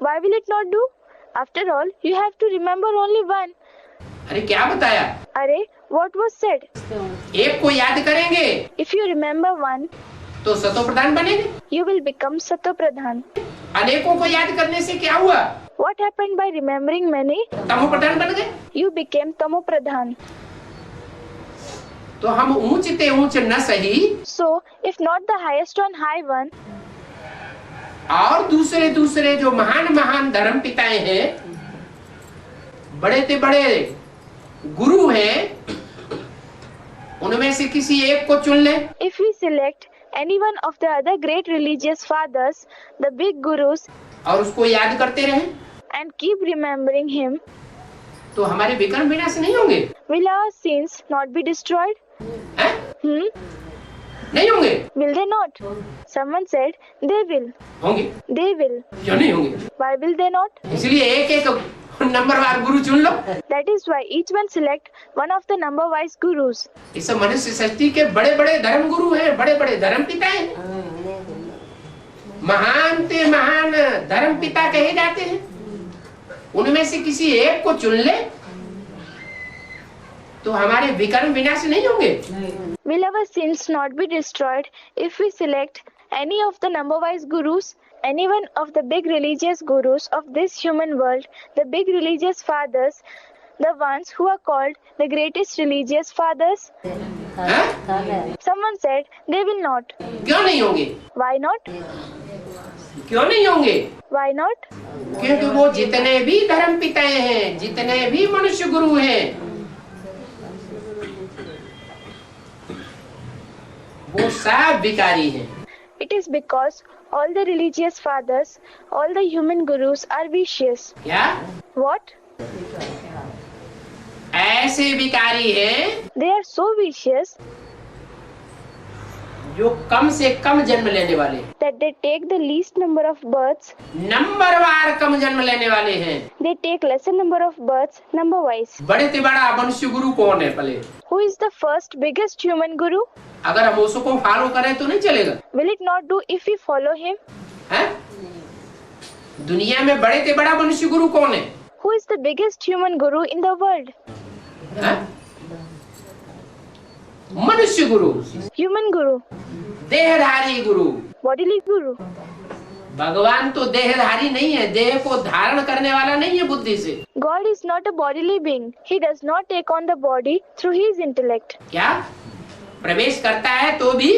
Why will it not do? After all, you have to remember only one. अरे क्या बताया? Arey, what was said? एक को याद करेंगे If you remember one, तो सतो प्रधान बनेंगे। you will become Satopradhan. अनेकों को याद करने से क्या हुआ? What happened by remembering many? तमो प्रधान बन गए। You became Tamopradhan. तो हम ऊंचे ते ऊंचे न सही, So, if not the highest on high one, और दूसरे जो महान धर्म पिताएं हैं, बड़े ते बड़े गुरु हैं, उनमें से किसी एक को चुन ले। if we select any one of the other great religious fathers, the big gurus, और उसको याद करते रहें, and keep remembering Him, तो हमारे विकर्म विनाश नहीं होंगे? will our sins not be destroyed? हैं? नहीं होंगे? Will they not? Someone said, they will. होंगे? They will. क्यों नहीं होंगे? Why will they not? इसलिए एक एक नंबरवार गुरु चुन लो। That is why each one select one of the number-wise gurus. इस मनुष्य सृष्टि के बड़े बड़े धर्म गुरु हैं, बड़े बड़े धर्म पिता हैं, महान ते महान धर्म पिता कहे जाते हैं। उनमें से किसी एक को चुन ले तो हमारे विकर्म विनाश नहीं होंगे। Will our sins not be destroyed if we select any of the number-wise gurus? Any one of the big religious gurus of this human world, the big religious fathers, the ones who are called the greatest religious fathers? हैं? Someone said they will not. क्यों नहीं होंगे? Why not? क्यों नहीं होंगे? Why not? क्योंकि वो जितने भी धर्म पिताएं हैं, जितने भी मनुष्य गुरु हैं, वो सब विकारी हैं। It is because all the religious fathers, all the human gurus are vicious. क्या? What? ऐसे विकारी हैं They are so vicious जो कम से कम जन्म लेने वाले, that they take the least number of births. नंबरवार कम जन्म लेने वाले हैं। They take lesser number of births number-wise. बड़े से बड़ा मनुष्य गुरु कौन है पहले? Who is the first biggest human guru? अगर हम उसको फॉलो करें तो नहीं चलेगा। Will it not do if we follow him? हैं? दुनिया में बड़े से बड़ा मनुष्य गुरु कौन है? Who is the biggest human guru in the world? हैं? मनुष्य गुरु, Human guru, देहधारी गुरु। bodily guru. भगवान तो देहधारी नहीं है, देह को धारण करने वाला नहीं है बुद्धि से। God is not a bodily being. He does not take on the body through his intellect. क्या प्रवेश करता है तो भी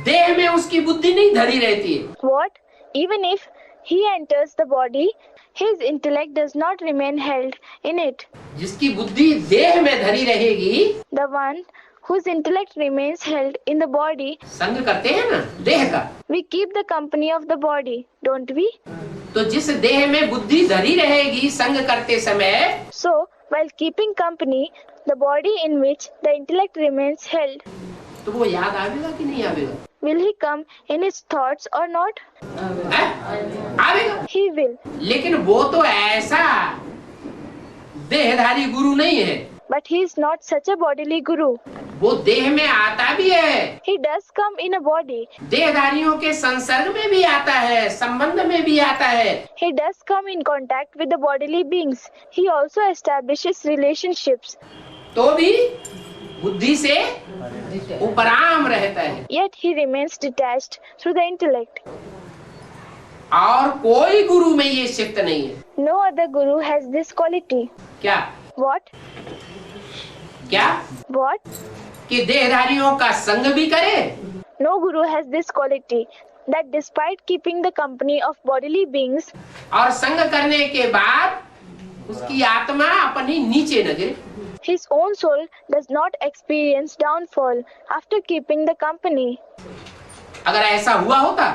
देह में उसकी बुद्धि नहीं धरी रहती है। What? Even if he enters the body, his intellect does not remain held in it. जिसकी बुद्धि देह में धरी रहेगी, The one whose intellect remains held in the body, संग करते हैं ना देह का, we keep the company of the body, don't we? तो जिस देह में बुद्धि धरी रहेगी संग करते समय, So, while keeping company, the body in which the intellect remains held, तो वो याद आवेगा कि नहीं आवेगा? will he come in his thoughts or not? हैं? आवेगा। He will. लेकिन वो तो ऐसा देहधारी गुरु नहीं है, But he is not such a bodily guru. वो देह में आता भी है, He does come in a body. देहधारियों के संसर्ग में भी आता है, संबंध में भी आता है, He does come in contact with the bodily beings. He also establishes relationships. तो भी बुद्धि से उपराम रहता है। Yet he remains detached through the intellect. और कोई गुरु में ये शक्ति नहीं है। No other guru has this quality. क्या? What? क्या? What? कि देहधारियों का संग भी करे No guru has this quality that despite keeping the company of bodily beings, और संग करने के बाद उसकी आत्मा अपनी नीचे न गिरे। his own soul does not experience downfall after keeping the company. अगर ऐसा हुआ होता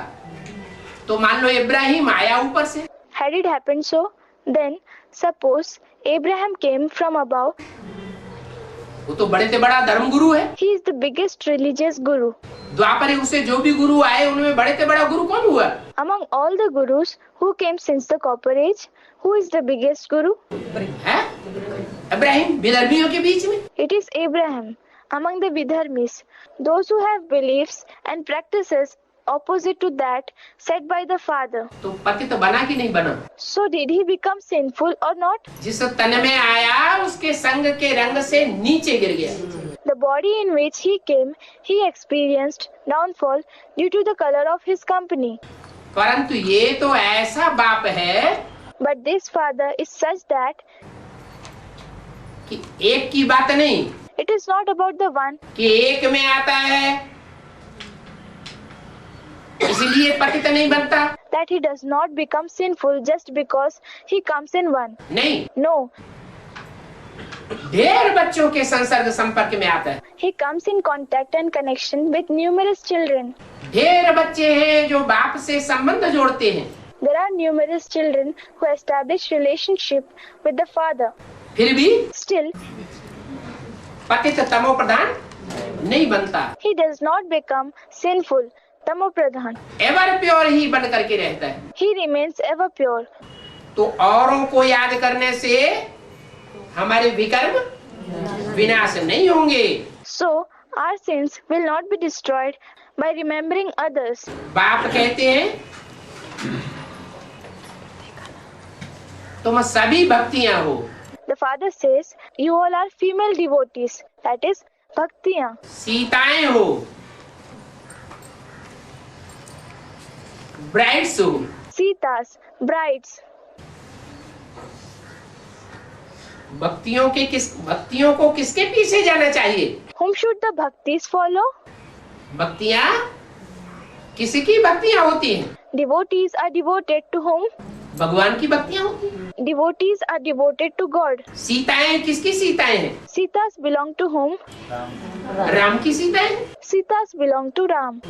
तो मान लो इब्राहिम आया ऊपर से, Had it happened so, then suppose Abraham came from above. वो तो बड़े से बड़ा धर्म गुरु है। He is the biggest religious guru. द्वापर युग से जो भी गुरु आए उनमें बड़े से बड़ा गुरु कौन हुआ? Among all the gurus who came since the Copper Age, who is the biggest guru? है इब्राहिम विदर्भियों के बीच में। It is Abraham. Among the Vidharmis, those who have beliefs and practices opposite to that set by the father. तो पतित बना कि नहीं बना? So did he become sinful or not? जिस तन में आया उसके संग के रंग से नीचे गिर गया। The body in which he came, he experienced downfall due to the color of his company. परंतु ये तो ऐसा बाप है But this father is such that कि एक की बात नहीं, it is not about the one, कि एक में आता है इसलिए पतित नहीं बनता। that he does not become sinful just because he comes in one. नहीं, No, ढेर बच्चों के संसर्ग संपर्क में आता है। he comes in contact and connection with numerous children. ढेर बच्चे हैं जो बाप से संबंध जोड़ते हैं। There are numerous children who establish relationship with the father. फिर भी Still, पतित तमो प्रधान नहीं बनता, he does not become sinful, tamopradhan. Ever pure ही बन करके रहता है। He remains ever pure. तो औरों को याद करने से हमारे विकर्म विनाश नहीं होंगे। So, our sins will not be destroyed by remembering others. बाप कहते हैं तुम सभी भक्तियां हो, The father says, you all are female devotees, that is, bhaktiyan. सीताएं हो, ब्राइड्स हो। Sitas, brides. भक्तियों को किसके पीछे जाना चाहिए? Whom should the bhaktis follow? भक्तियां किसकी भक्तियां होती हैं? Devotees are devoted to whom? भगवान की भक्तियां होती हैं। Devotees are devoted to God. सीताएं किसकी सीताएं हैं? Sitas belong to whom? Ram की सीताएं हैं। Sitas belong to Ram.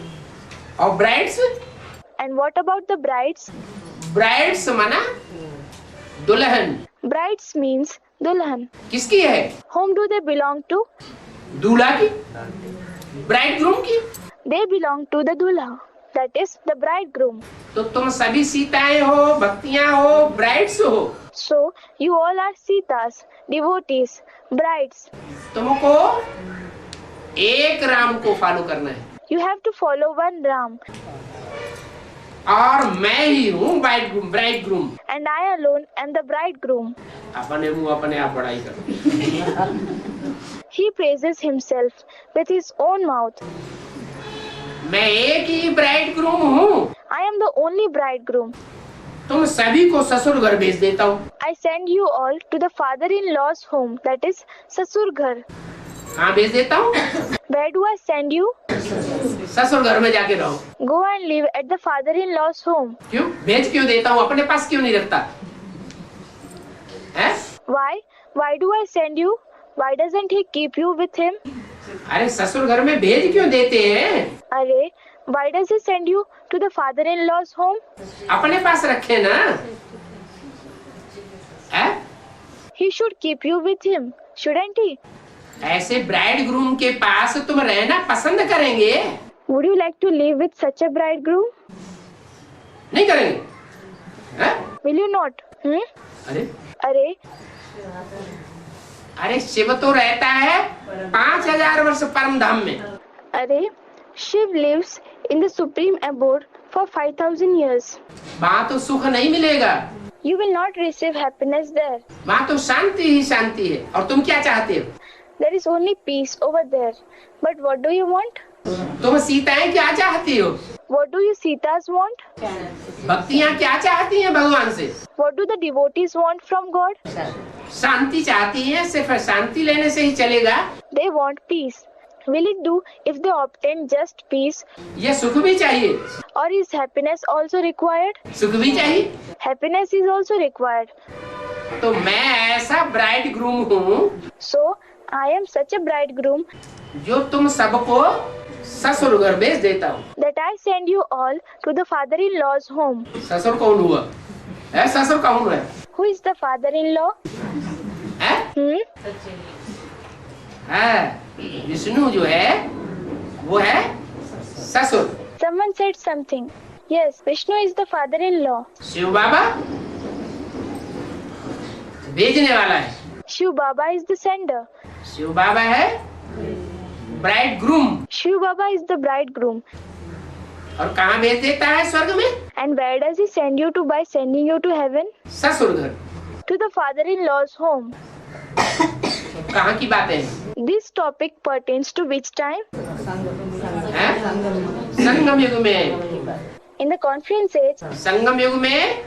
और brides? And what about the brides? Brides माना दुल्हन। Brides means Dulhan. किसकी है? Whom do they belong to? दूल्हा की, ब्राइड ग्रूम की। They belong to the Dulha, that is the bridegroom. तो तुम सभी सीताएं हो, भक्तियां हो, ब्राइड्स हो। So, you all are Sitas, devotees, brides. तुमको एक राम को फॉलो करना है, You have to follow one Ram, और मैं ही हूँ bride groom. and I alone am the bridegroom. अपने मुंह अपने आप बड़ाई करो। He praises himself with his own mouth. मैं एक ही ब्राइड ग्रूम हूँ। I am the only bridegroom. तुम सभी को ससुर घर भेज देता हूँ। I send you all to the father-in-law's home, that is Sasurghar. कहाँ भेज देता हूँ? Where do I send you? ससुर घर में जाके रहो। Go and live at the father-in-law's home. क्यों भेज क्यों देता हूँ? अपने पास क्यों नहीं रखता है? Why? Why do I send you? Why doesn't he keep you with him? अरे ससुर घर में भेज क्यों देते हैं? Arey, why does he send you to the father-in-law's home? अपने पास रखे ना है? He should keep you with him, shouldn't he? ऐसे ब्राइड ग्रूम के पास तुम रहना पसंद करेंगे? Would you like to live with such a bridegroom? नहीं करेंगे है? Will you not? अरे Arey, अरे शिव तो रहता है 5000 वर्ष परम धाम में। Arey, Shiv lives in the supreme abode for 5,000 years. वहाँ तो सुख नहीं मिलेगा, You will not receive happiness there. वहाँ तो शांति ही शांति है। और तुम क्या चाहते हो? There is only peace over there. But what do you want? तुम सीताएं क्या चाहती हो? What do you Sitas want? भक्तियाँ क्या चाहती हैं भगवान से? What do the devotees want from God? शांति चाहती हैं, सिर्फ शांति लेने से ही चलेगा? They want peace. Will it do if they obtain just peace? ये सुख भी चाहिए, Or is happiness also required? सुख भी चाहिए। Happiness is also required. तो मैं ऐसा ब्राइड ग्रूम हूँ So, I am such a bridegroom जो तुम सबको ससुर घर भेज देता हूँ। that I send you all to the father-in-law's home. ससुर कौन हुआ? है ससुर कौन है? Who is the father-in-law? है? है विष्णु जो है वो है ससुर। Someone said something. Yes, Vishnu is the father-in-law. Shiv बाबा भेजने वाला है। Shiv Baba is the sender. Shiv बाबा है bride groom. Shiv Baba is the bridegroom. और कहाँ भेज देता है स्वर्ग में? And where does he send you to by sending you to heaven? ससुर घर। To the father-in-law's home. कहाँ की बातें हैं? This topic pertains to which time? हैं? संगम युग में। In the conference age, संगम युग में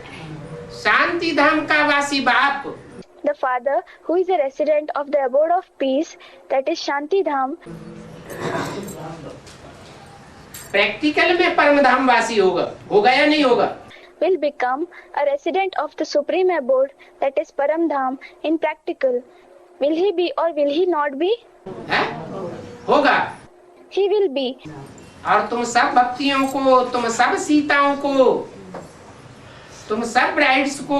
शांति धाम का वासी बाप the father, who is a resident of the abode of peace, that is Shanti Dham, practical में परम धाम वासी होगा या नहीं होगा? will become a resident of the supreme abode, that is Param Dham, in practical. Will he be or will he not be? है? होगा। He will be. और तुम सब भक्तियों को, तुम सब सीताओं को तुम सब ब्राइड्स को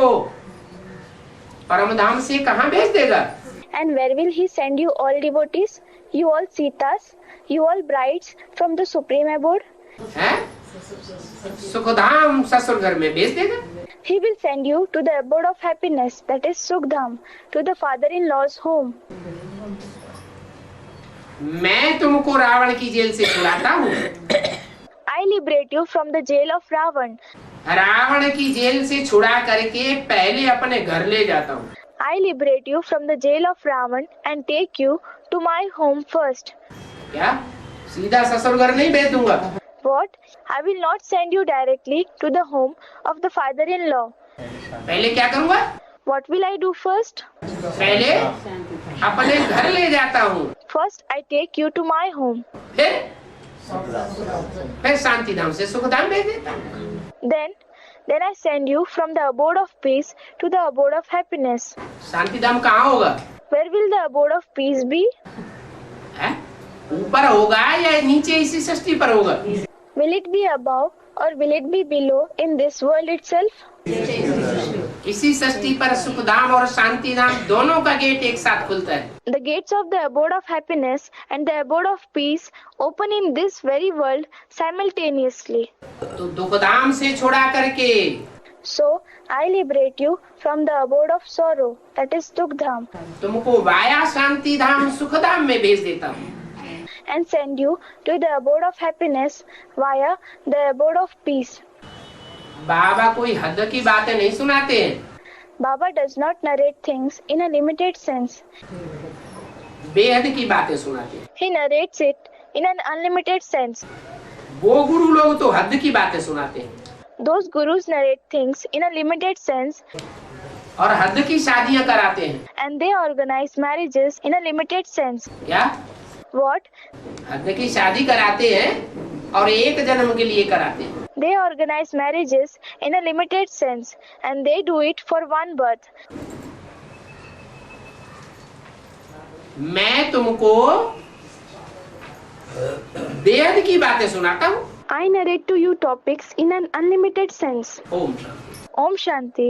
परमधाम से कहाँ भेज देगा? And where will he send you all devotees, you all Sitas, you all brides from the supreme abode? है? सुखधाम ससुर घर में भेज देगा। He will send you to the abode of happiness, that is Sukhdam, to the father-in-law's home. मैं तुमको रावण की jail से छुड़ाता हूँ। I liberate you from the jail of Ravan. Ravan की जेल से छुड़ा करके पहले अपने घर ले जाता हूँ। I liberate you from the jail of Ravan and take you to my home first. क्या? सीधा ससुर घर नहीं भेज दूंगा। What? I will not send you directly to the home of the father-in-law. पहले क्या करूँगा? What will I do first? पहले अपने घर ले जाता हूँ। First, I take you to my home. फिर शांतिधाम से सुखधाम भेज देता हूँ। Then I send you from the abode of peace to the abode of happiness. Shantidham कहाँ होगा? Where will the abode of peace be? है? ऊपर होगा या नीचे इसी सृष्टि पर होगा? Will it be above or will it be below in this world itself? इसी सृष्टि पर सुखधाम और शांतिधाम दोनों का गेट एक साथ खुलता है। The gates of the abode of happiness and the abode of peace open in this very world simultaneously. तो दुखधाम से छुड़ा करके So I liberate you from the abode of sorrow, that is Dukhdam, तुमको via Shantidham Sukhdham में भेज देता हूँ। and send you to the abode of happiness via the abode of peace. बाबा कोई हद की बातें नहीं सुनाते हैं। Baba does not narrate things in a limited sense. बेहद की बातें सुनाते हैं। He narrates it in an unlimited sense. वो गुरु लोग तो हद की बातें सुनाते हैं Those gurus narrate things in a limited sense और हद की शादियां कराते हैं। and they organize marriages in a limited sense. क्या? What? हद की शादी कराते हैं और एक जन्म के लिए कराते हैं। They organize marriages in a limited sense and they do it for one birth. मैं तुमको बेहद की बातें सुनाता हूँ। I narrate to you topics in an unlimited sense. Om Shanti. Om Shanti.